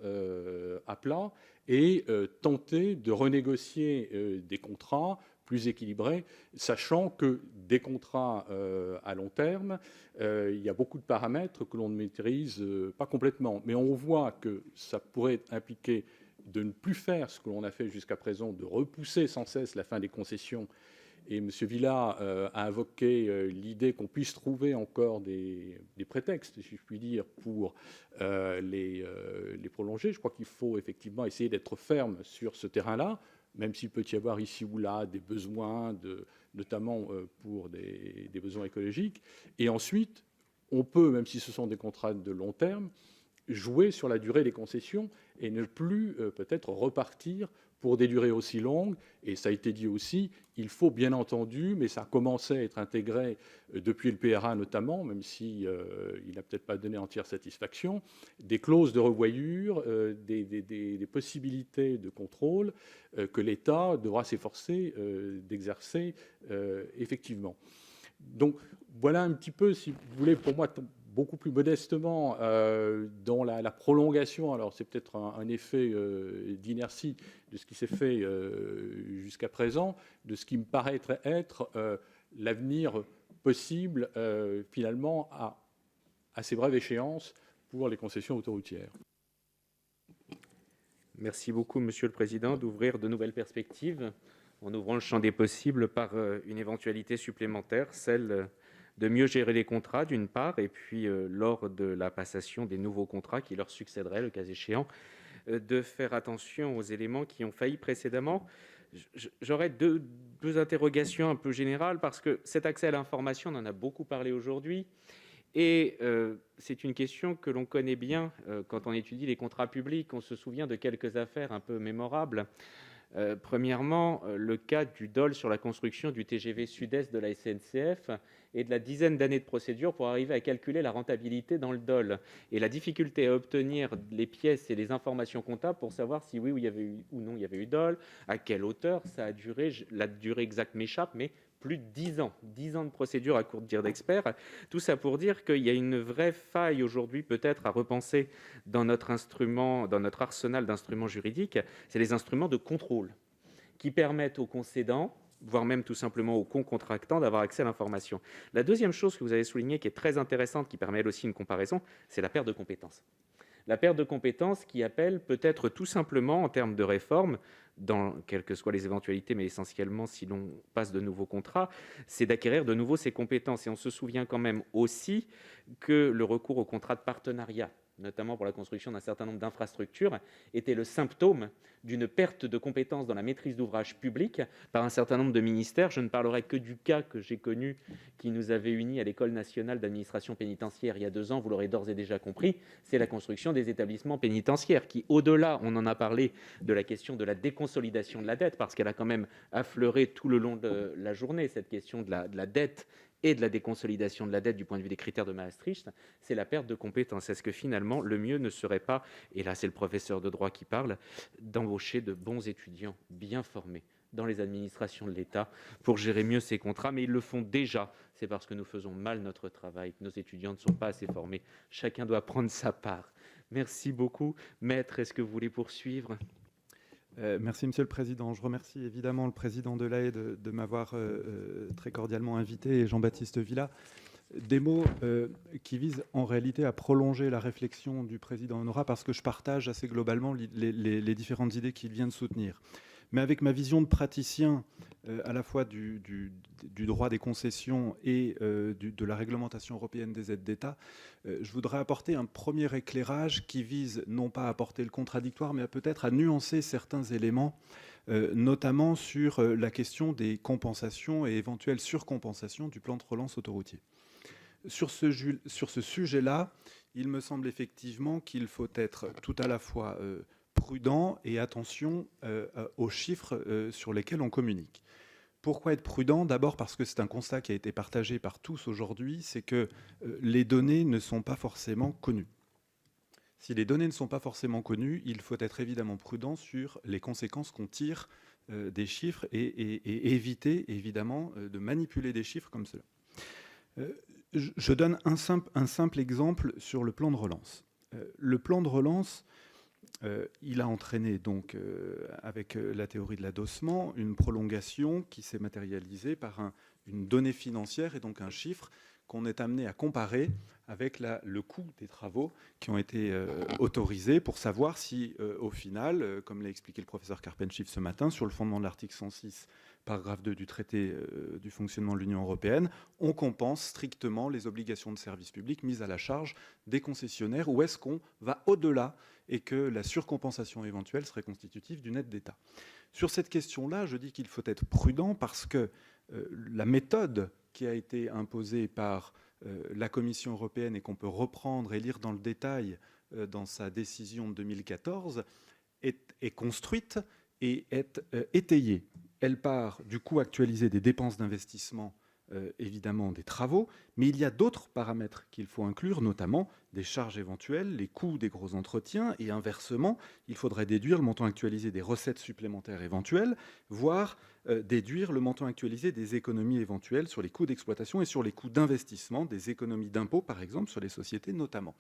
à plat et tenter de renégocier des contrats plus équilibrés, sachant que des contrats à long terme, il y a beaucoup de paramètres que l'on ne maîtrise pas complètement. Mais on voit que ça pourrait impliquer de ne plus faire ce que l'on a fait jusqu'à présent, de repousser sans cesse la fin des concessions. Et M. Villa a invoqué l'idée qu'on puisse trouver encore des prétextes, si je puis dire, pour les prolonger. Je crois qu'il faut effectivement essayer d'être ferme sur ce terrain-là, même s'il peut y avoir ici ou là des besoins, notamment pour des besoins écologiques. Et ensuite, on peut, même si ce sont des contrats de long terme, jouer sur la durée des concessions et ne plus peut-être repartir pour des durées aussi longues. Et ça a été dit aussi, il faut bien entendu, mais ça a commencé à être intégré depuis le PRA notamment, même si il n'a peut-être pas donné entière satisfaction, des clauses de revoyure, des possibilités de contrôle que l'État devra s'efforcer d'exercer effectivement. Donc voilà un petit peu, si vous voulez, pour moi, beaucoup plus modestement, dans la prolongation, alors c'est peut-être un effet d'inertie de ce qui s'est fait jusqu'à présent, de ce qui me paraît être l'avenir possible, finalement, à assez brève échéance pour les concessions autoroutières. Merci beaucoup, Monsieur le Président, d'ouvrir de nouvelles perspectives en ouvrant le champ des possibles par une éventualité supplémentaire, celle de mieux gérer les contrats, d'une part, et puis, lors de la passation des nouveaux contrats qui leur succéderaient, le cas échéant, de faire attention aux éléments qui ont failli précédemment. J'aurais deux interrogations un peu générales, parce que cet accès à l'information, on en a beaucoup parlé aujourd'hui, et c'est une question que l'on connaît bien quand on étudie les contrats publics. On se souvient de quelques affaires un peu mémorables. Premièrement, le cas du DOL sur la construction du TGV Sud-Est de la SNCF et de la dizaine d'années de procédure pour arriver à calculer la rentabilité dans le DOL et la difficulté à obtenir les pièces et les informations comptables pour savoir si oui ou non il y avait eu DOL, à quelle hauteur ça a duré. La durée exacte m'échappe, mais plus de 10 ans de procédure à court dire d'experts. Tout ça pour dire qu'il y a une vraie faille aujourd'hui peut-être à repenser dans notre arsenal d'instruments juridiques, c'est les instruments de contrôle qui permettent aux concédants, voire même tout simplement aux concontractants, d'avoir accès à l'information. La deuxième chose que vous avez soulignée, qui est très intéressante, qui permet aussi une comparaison, c'est la perte de compétences. La perte de compétences qui appelle peut-être tout simplement, en termes de réforme, dans quelles que soient les éventualités, mais essentiellement si l'on passe de nouveaux contrats, c'est d'acquérir de nouveau ces compétences. Et on se souvient quand même aussi que le recours au contrat de partenariat, notamment pour la construction d'un certain nombre d'infrastructures, était le symptôme d'une perte de compétences dans la maîtrise d'ouvrage public par un certain nombre de ministères. Je ne parlerai que du cas que j'ai connu, qui nous avait unis à l'École nationale d'administration pénitentiaire il y a 2 ans, vous l'aurez d'ores et déjà compris, c'est la construction des établissements pénitentiaires, qui, au-delà, on en a parlé, de la question de la déconsolidation de la dette, parce qu'elle a quand même affleuré tout le long de la journée, cette question de la dette et de la déconsolidation de la dette du point de vue des critères de Maastricht, c'est la perte de compétences. Est-ce que finalement, le mieux ne serait pas, et là c'est le professeur de droit qui parle, d'embaucher de bons étudiants bien formés dans les administrations de l'État pour gérer mieux ces contrats, mais ils le font déjà. C'est parce que nous faisons mal notre travail, que nos étudiants ne sont pas assez formés. Chacun doit prendre sa part. Merci beaucoup. Maître, est-ce que vous voulez poursuivre ? Merci, Monsieur le Président. Je remercie évidemment le Président Delahaye de m'avoir très cordialement invité, et Jean-Baptiste Villa. Des mots qui visent en réalité à prolonger la réflexion du Président Honora, parce que je partage assez globalement les différentes idées qu'il vient de soutenir. Mais avec ma vision de praticien, à la fois du droit des concessions et de la réglementation européenne des aides d'État, je voudrais apporter un premier éclairage qui vise non pas à apporter le contradictoire, mais peut-être à nuancer certains éléments, notamment sur la question des compensations et éventuelles surcompensations du plan de relance autoroutier. Sur ce sujet-là, il me semble effectivement qu'il faut être tout à la fois prudent et attention aux chiffres sur lesquels on communique. Pourquoi être prudent ? D'abord parce que c'est un constat qui a été partagé par tous aujourd'hui, c'est que les données ne sont pas forcément connues. Si les données ne sont pas forcément connues, il faut être évidemment prudent sur les conséquences qu'on tire des chiffres et éviter évidemment de manipuler des chiffres comme cela. Je donne un simple exemple sur le plan de relance. Le plan de relance, il a entraîné donc avec la théorie de l'adossement une prolongation qui s'est matérialisée par une donnée financière et donc un chiffre qu'on est amené à comparer avec le coût des travaux qui ont été autorisés pour savoir si au final, comme l'a expliqué le professeur Karpenchiff ce matin, sur le fondement de l'article 106 paragraphe 2 du traité du fonctionnement de l'Union européenne, on compense strictement les obligations de service public mises à la charge des concessionnaires, ou est-ce qu'on va au-delà et que la surcompensation éventuelle serait constitutive d'une aide d'État. Sur cette question-là, je dis qu'il faut être prudent parce que la méthode qui a été imposée par la Commission européenne et qu'on peut reprendre et lire dans le détail dans sa décision de 2014 est construite et est étayée. Elle part du coût actualisé des dépenses d'investissement, évidemment des travaux, mais il y a d'autres paramètres qu'il faut inclure, notamment des charges éventuelles, les coûts des gros entretiens, et inversement, il faudrait déduire le montant actualisé des recettes supplémentaires éventuelles, voire déduire le montant actualisé des économies éventuelles sur les coûts d'exploitation et sur les coûts d'investissement, des économies d'impôts par exemple, sur les sociétés notamment.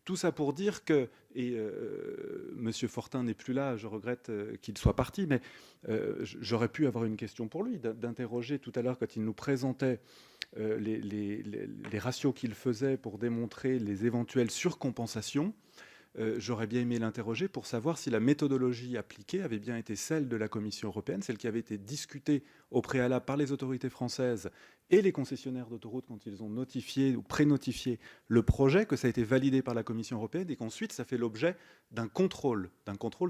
Tout ça pour dire que, et M. Fortin n'est plus là, je regrette qu'il soit parti, mais j'aurais pu avoir une question pour lui, d'interroger tout à l'heure quand il nous présentait les ratios qu'il faisait pour démontrer les éventuelles surcompensations. J'aurais bien aimé l'interroger pour savoir si la méthodologie appliquée avait bien été celle de la Commission européenne, celle qui avait été discutée au préalable par les autorités françaises et les concessionnaires d'autoroutes quand ils ont notifié ou pré-notifié le projet, que ça a été validé par la Commission européenne et qu'ensuite ça fait l'objet d'un contrôle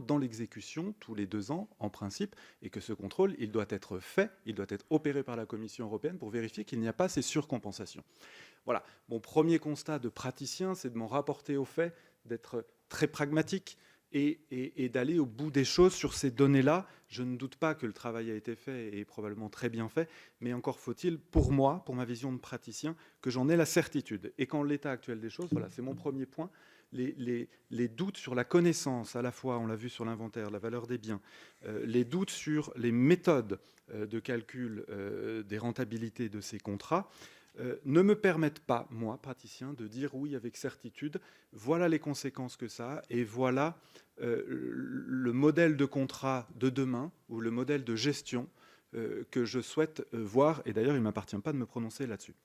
dans l'exécution tous les 2 ans en principe, et que ce contrôle, il doit être fait, il doit être opéré par la Commission européenne pour vérifier qu'il n'y a pas ces surcompensations. Voilà, mon premier constat de praticien, c'est de m'en rapporter au fait, d'être très pragmatique et d'aller au bout des choses sur ces données-là. Je ne doute pas que le travail a été fait et probablement très bien fait, mais encore faut-il, pour moi, pour ma vision de praticien, que j'en ai la certitude. Et qu'en l'état actuel des choses, voilà, c'est mon premier point, les doutes sur la connaissance, à la fois, on l'a vu sur l'inventaire, la valeur des biens, les doutes sur les méthodes de calcul des rentabilités de ces contrats, ne me permettent pas, moi, praticien, de dire oui avec certitude, voilà les conséquences que ça a, et voilà le modèle de contrat de demain, ou le modèle de gestion que je souhaite voir, et d'ailleurs il ne m'appartient pas de me prononcer là-dessus.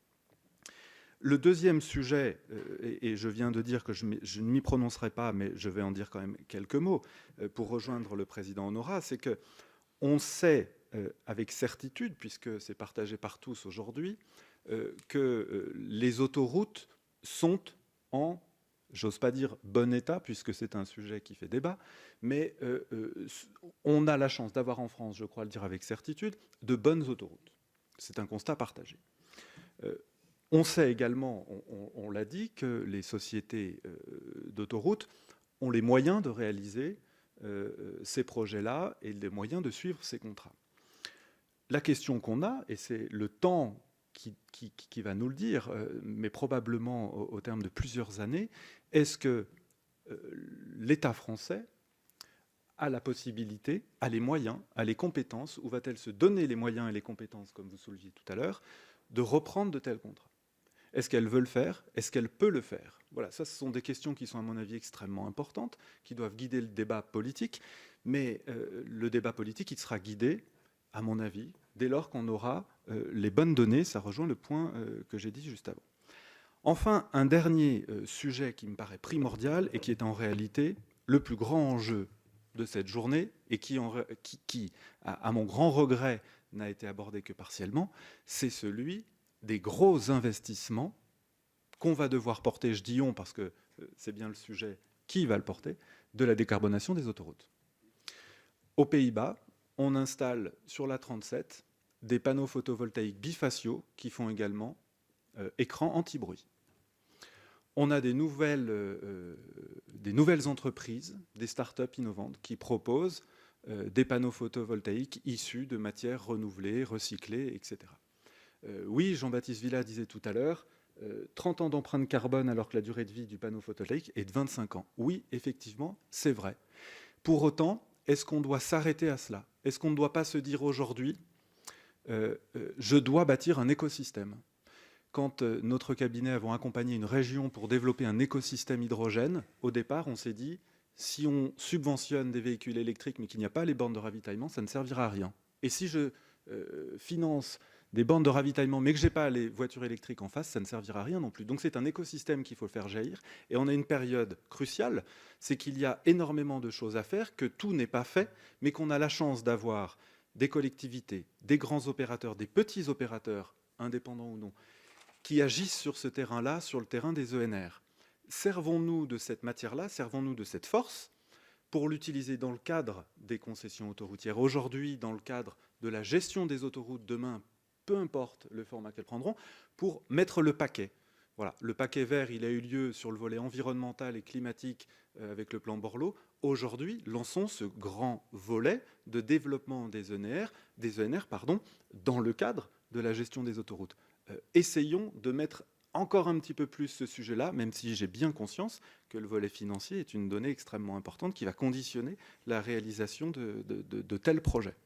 Le deuxième sujet, et je viens de dire que je ne m'y prononcerai pas, mais je vais en dire quand même quelques mots pour rejoindre le président Honora, c'est qu'on sait avec certitude, puisque c'est partagé par tous aujourd'hui, que les autoroutes sont en, j'ose pas dire bon état, puisque c'est un sujet qui fait débat, mais on a la chance d'avoir en France, je crois le dire avec certitude, de bonnes autoroutes. C'est un constat partagé. On sait également, on l'a dit, que les sociétés d'autoroutes ont les moyens de réaliser ces projets-là et les moyens de suivre ces contrats. La question qu'on a, et c'est le temps qui va nous le dire, mais probablement au terme de plusieurs années, est-ce que l'État français a la possibilité, a les moyens, a les compétences, ou va-t-elle se donner les moyens et les compétences, comme vous souleviez tout à l'heure, de reprendre de tels contrats? Est-ce qu'elle veut le faire? Est-ce qu'elle peut le faire? Voilà, ça, ce sont des questions qui sont, à mon avis, extrêmement importantes, qui doivent guider le débat politique. Mais le débat politique, il sera guidé, à mon avis, dès lors qu'on aura les bonnes données. Ça rejoint le point que j'ai dit juste avant. Enfin, un dernier sujet qui me paraît primordial et qui est en réalité le plus grand enjeu de cette journée et qui à mon grand regret, n'a été abordé que partiellement, c'est celui des gros investissements qu'on va devoir porter, je dis on parce que c'est bien le sujet, qui va le porter, de la décarbonation des autoroutes. Aux Pays-Bas, on installe sur la 37 des panneaux photovoltaïques bifaciaux qui font également écran anti-bruit. On a des nouvelles entreprises, des start-up innovantes qui proposent des panneaux photovoltaïques issus de matières renouvelées, recyclées, etc. Oui, Jean-Baptiste Villa disait tout à l'heure, 30 ans d'empreinte carbone alors que la durée de vie du panneau photovoltaïque est de 25 ans. Oui, effectivement, c'est vrai. Pour autant, est-ce qu'on doit s'arrêter à cela? Est-ce qu'on ne doit pas se dire aujourd'hui, je dois bâtir un écosystème? Quand notre cabinet avons accompagné une région pour développer un écosystème hydrogène, au départ, on s'est dit, si on subventionne des véhicules électriques mais qu'il n'y a pas les bornes de ravitaillement, ça ne servira à rien. Et si je finance des bornes de ravitaillement, mais que je n'ai pas les voitures électriques en face, ça ne servira à rien non plus. Donc c'est un écosystème qu'il faut faire jaillir. Et on a une période cruciale, c'est qu'il y a énormément de choses à faire, que tout n'est pas fait, mais qu'on a la chance d'avoir des collectivités, des grands opérateurs, des petits opérateurs, indépendants ou non, qui agissent sur ce terrain-là, sur le terrain des ENR. Servons-nous de cette matière-là, servons-nous de cette force pour l'utiliser dans le cadre des concessions autoroutières. Aujourd'hui, dans le cadre de la gestion des autoroutes, demain, peu importe le format qu'elles prendront, pour mettre le paquet. Voilà, le paquet vert, il a eu lieu sur le volet environnemental et climatique avec le plan Borloo. Aujourd'hui, lançons ce grand volet de développement des ENR, dans le cadre de la gestion des autoroutes. Essayons de mettre encore un petit peu plus ce sujet-là, même si j'ai bien conscience que le volet financier est une donnée extrêmement importante qui va conditionner la réalisation de tels projets.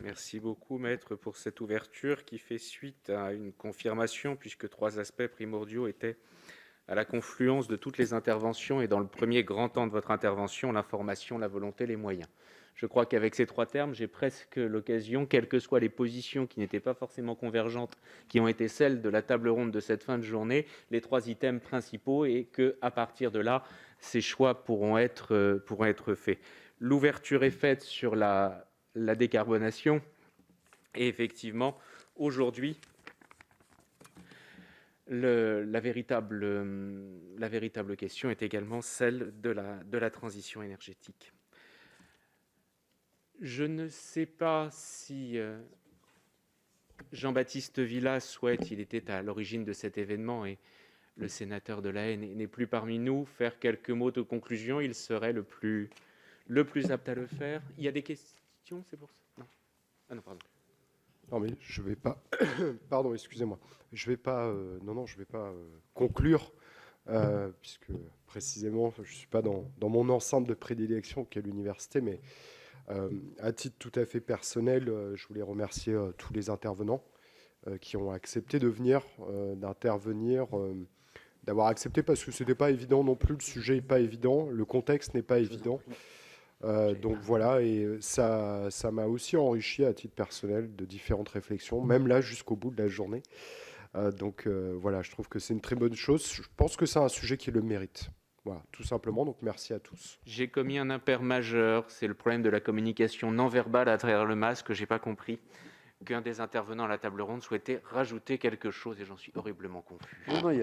Merci beaucoup, Maître, pour cette ouverture qui fait suite à une confirmation, puisque 3 aspects primordiaux étaient à la confluence de toutes les interventions et dans le premier grand temps de votre intervention, l'information, la volonté, les moyens. Je crois qu'avec ces 3 termes, j'ai presque l'occasion, quelles que soient les positions qui n'étaient pas forcément convergentes, qui ont été celles de la table ronde de cette fin de journée, les 3 items principaux, et qu'à partir de là, ces choix pourront être faits. L'ouverture est faite sur la décarbonation, et effectivement, aujourd'hui, la véritable question est également celle de la transition énergétique. Je ne sais pas si Jean-Baptiste Villa souhaite, il était à l'origine de cet événement et le sénateur de la Haye n'est plus parmi nous, faire quelques mots de conclusion. Il serait le plus apte à le faire. Il y a des questions, c'est pour ça? Non. Ah non, pardon. Non, mais je vais pas. Pardon, excusez-moi. Je vais pas. Je vais pas conclure, puisque précisément, je suis pas dans mon enceinte de prédilection qui est l'université, mais à titre tout à fait personnel, je voulais remercier tous les intervenants qui ont accepté de venir, d'intervenir, d'avoir accepté parce que c'était pas évident non plus. Le sujet n'est pas évident, le contexte n'est pas évident. Donc voilà, et ça m'a aussi enrichi à titre personnel de différentes réflexions, même là jusqu'au bout de la journée. Donc voilà, je trouve que c'est une très bonne chose. Je pense que c'est un sujet qui le mérite. Voilà, tout simplement. Donc merci à tous. J'ai commis un impair majeur, c'est le problème de la communication non verbale à travers le masque. J'ai pas compris qu'un des intervenants à la table ronde souhaitait rajouter quelque chose et j'en suis horriblement confus. Non, il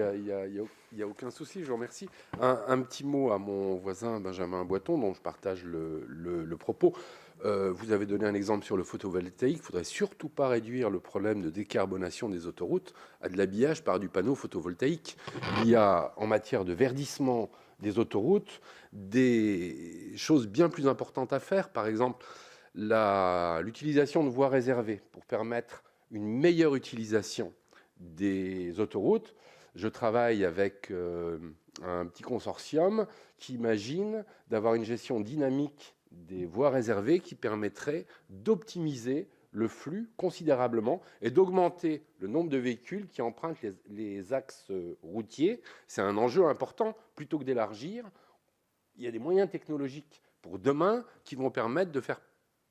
y a aucun souci, je vous remercie. Un petit mot à mon voisin Benjamin Boiton, dont je partage le propos. Vous avez donné un exemple sur le photovoltaïque. Il ne faudrait surtout pas réduire le problème de décarbonation des autoroutes à de l'habillage par du panneau photovoltaïque. Il y a, en matière de verdissement des autoroutes, des choses bien plus importantes à faire. Par exemple, l'utilisation de voies réservées pour permettre une meilleure utilisation des autoroutes. Je travaille avec un petit consortium qui imagine d'avoir une gestion dynamique des voies réservées qui permettrait d'optimiser le flux considérablement et d'augmenter le nombre de véhicules qui empruntent les axes routiers. C'est un enjeu important. Plutôt que d'élargir, il y a des moyens technologiques pour demain qui vont permettre de faire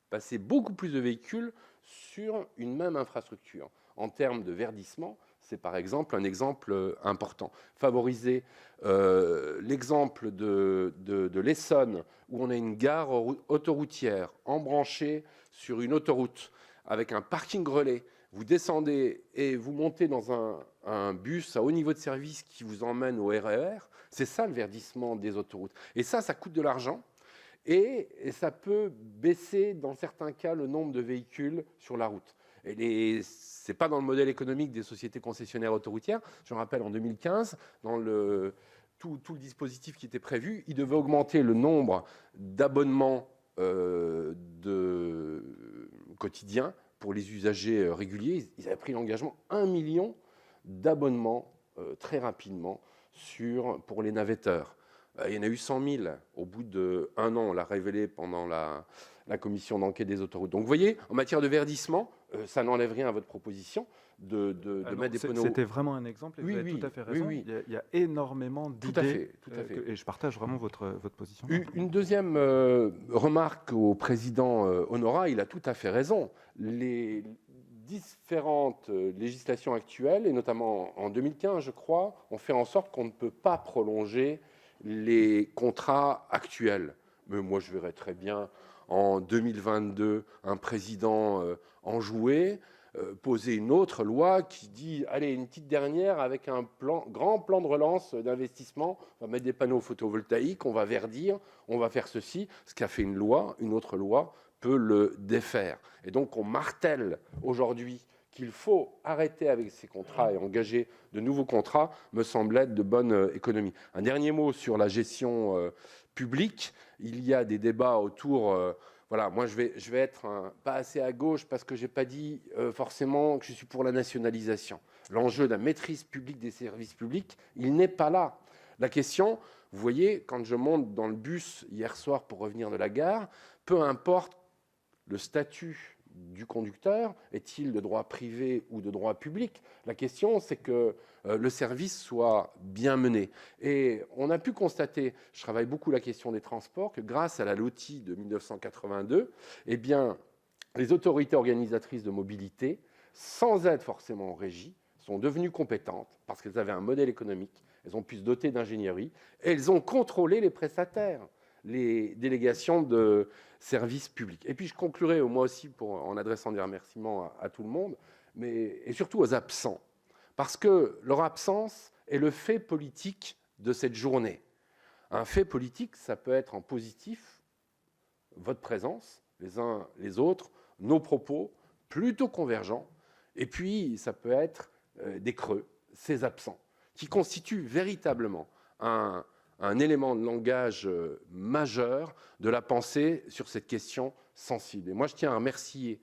passer beaucoup plus de véhicules sur une même infrastructure. En termes de verdissement, c'est par exemple un exemple important. Favoriser l'exemple de l'Essonne, où on a une gare autoroutière embranchée sur une autoroute avec un parking relais. Vous descendez et vous montez dans un bus à haut niveau de service qui vous emmène au RER. C'est ça le verdissement des autoroutes. Et ça coûte de l'argent. Et ça peut baisser, dans certains cas, le nombre de véhicules sur la route. Et ce n'est pas dans le modèle économique des sociétés concessionnaires autoroutières. Je me rappelle, en 2015, dans tout le dispositif qui était prévu, il devait augmenter le nombre d'abonnements quotidiens pour les usagers réguliers. Ils avaient pris l'engagement 1 million d'abonnements très rapidement pour les navetteurs. Il y en a eu 100 000 au bout d'1 an, on l'a révélé pendant la commission d'enquête des autoroutes. Donc vous voyez, en matière de verdissement, ça n'enlève rien à votre proposition de mettre des panneaux. C'était vraiment un exemple et Oui, vous avez oui, tout à fait raison. oui, oui. Il y a énormément d'idées. Tout à fait. Et je partage vraiment votre position. Une deuxième remarque au président Honorat, il a tout à fait raison. Les différentes législations actuelles, et notamment en 2015, je crois, ont fait en sorte qu'on ne peut pas prolonger les contrats actuels. Mais moi, je verrais très bien en 2022 un président enjoué poser une autre loi qui dit allez, une petite dernière avec un grand plan de relance d'investissement, on va mettre des panneaux photovoltaïques, on va verdir, on va faire ceci. Ce qu'a fait une autre loi peut le défaire. Et donc on martèle aujourd'hui qu'il faut arrêter avec ces contrats et engager de nouveaux contrats, me semble être de bonne économie. Un dernier mot sur la gestion publique. Il y a des débats autour... voilà, moi je vais être pas assez à gauche parce que je n'ai pas dit forcément que je suis pour la nationalisation. L'enjeu de la maîtrise publique des services publics, il n'est pas là. La question, vous voyez, quand je monte dans le bus hier soir pour revenir de la gare, peu importe le statut du conducteur, est-il de droit privé ou de droit public? La question, c'est que le service soit bien mené. Et on a pu constater, je travaille beaucoup la question des transports, que grâce à la LOTI de 1982, eh bien, les autorités organisatrices de mobilité, sans être forcément en régie, sont devenues compétentes parce qu'elles avaient un modèle économique, elles ont pu se doter d'ingénierie, et elles ont contrôlé les prestataires, les délégations de services publics. Et puis je conclurai moi aussi en adressant des remerciements à tout le monde, et surtout aux absents, parce que leur absence est le fait politique de cette journée. Un fait politique, ça peut être en positif, votre présence, les uns les autres, nos propos, plutôt convergents, et puis ça peut être des creux, ces absents, qui constituent véritablement un élément de langage majeur de la pensée sur cette question sensible. Et moi, je tiens à remercier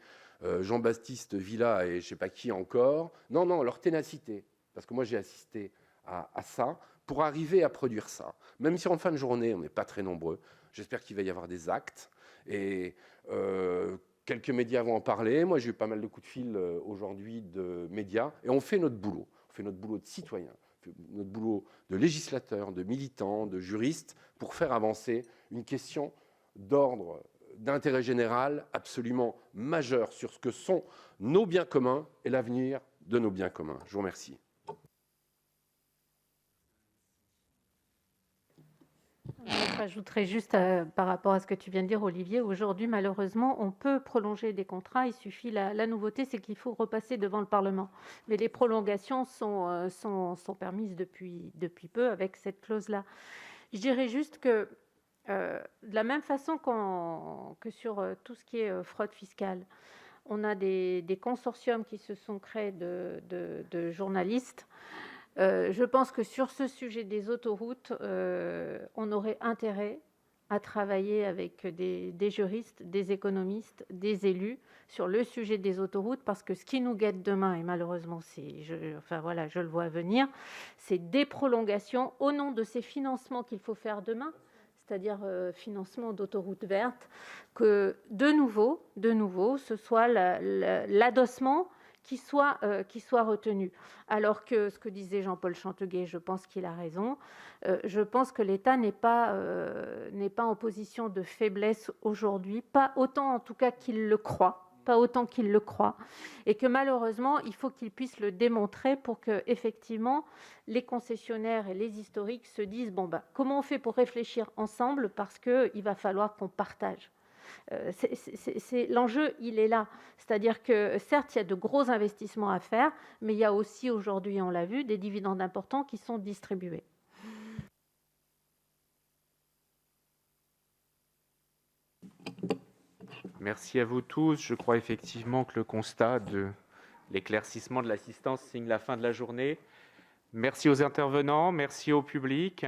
Jean-Baptiste Villa et je ne sais pas qui encore, leur ténacité, parce que moi, j'ai assisté à ça, pour arriver à produire ça. Même si en fin de journée, on n'est pas très nombreux, j'espère qu'il va y avoir des actes. Et quelques médias vont en parler. Moi, j'ai eu pas mal de coups de fil aujourd'hui de médias, et on fait notre boulot. On fait notre boulot de citoyen, notre boulot de législateur, de militant, de juriste, pour faire avancer une question d'ordre d'intérêt général absolument majeur sur ce que sont nos biens communs et l'avenir de nos biens communs. Je vous remercie. Je rajouterais juste par rapport à ce que tu viens de dire, Olivier, aujourd'hui, malheureusement, on peut prolonger des contrats. Il suffit, la nouveauté, c'est qu'il faut repasser devant le Parlement. Mais les prolongations sont permises depuis peu avec cette clause-là. Je dirais juste que de la même façon que sur tout ce qui est fraude fiscale, on a des consortiums qui se sont créés de journalistes. Je pense que sur ce sujet des autoroutes, on aurait intérêt à travailler avec des juristes, des économistes, des élus sur le sujet des autoroutes, parce que ce qui nous guette demain, et malheureusement, je le vois venir, c'est des prolongations au nom de ces financements qu'il faut faire demain, c'est-à-dire financement d'autoroutes vertes, que de nouveau, ce soit l'adossement qui soit retenu. Alors que ce que disait Jean-Paul Chanteguet, je pense qu'il a raison. Je pense que l'État n'est pas en position de faiblesse aujourd'hui, pas autant en tout cas qu'il le croit. Pas autant qu'il le croit, et que malheureusement, il faut qu'il puisse le démontrer pour que effectivement les concessionnaires et les historiques se disent comment on fait pour réfléchir ensemble, parce qu'il va falloir qu'on partage. L'enjeu, il est là. C'est-à-dire que certes, il y a de gros investissements à faire, mais il y a aussi aujourd'hui, on l'a vu, des dividendes importants qui sont distribués. Merci à vous tous. Je crois effectivement que le constat de l'éclaircissement de l'assistance signe la fin de la journée. Merci aux intervenants, merci au public.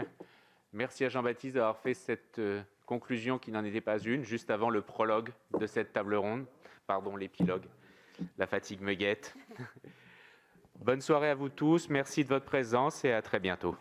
Merci à Jean-Baptiste d'avoir fait cette conclusion qui n'en était pas une, juste avant le prologue de cette table ronde. Pardon, l'épilogue. La fatigue me guette. Bonne soirée à vous tous. Merci de votre présence et à très bientôt.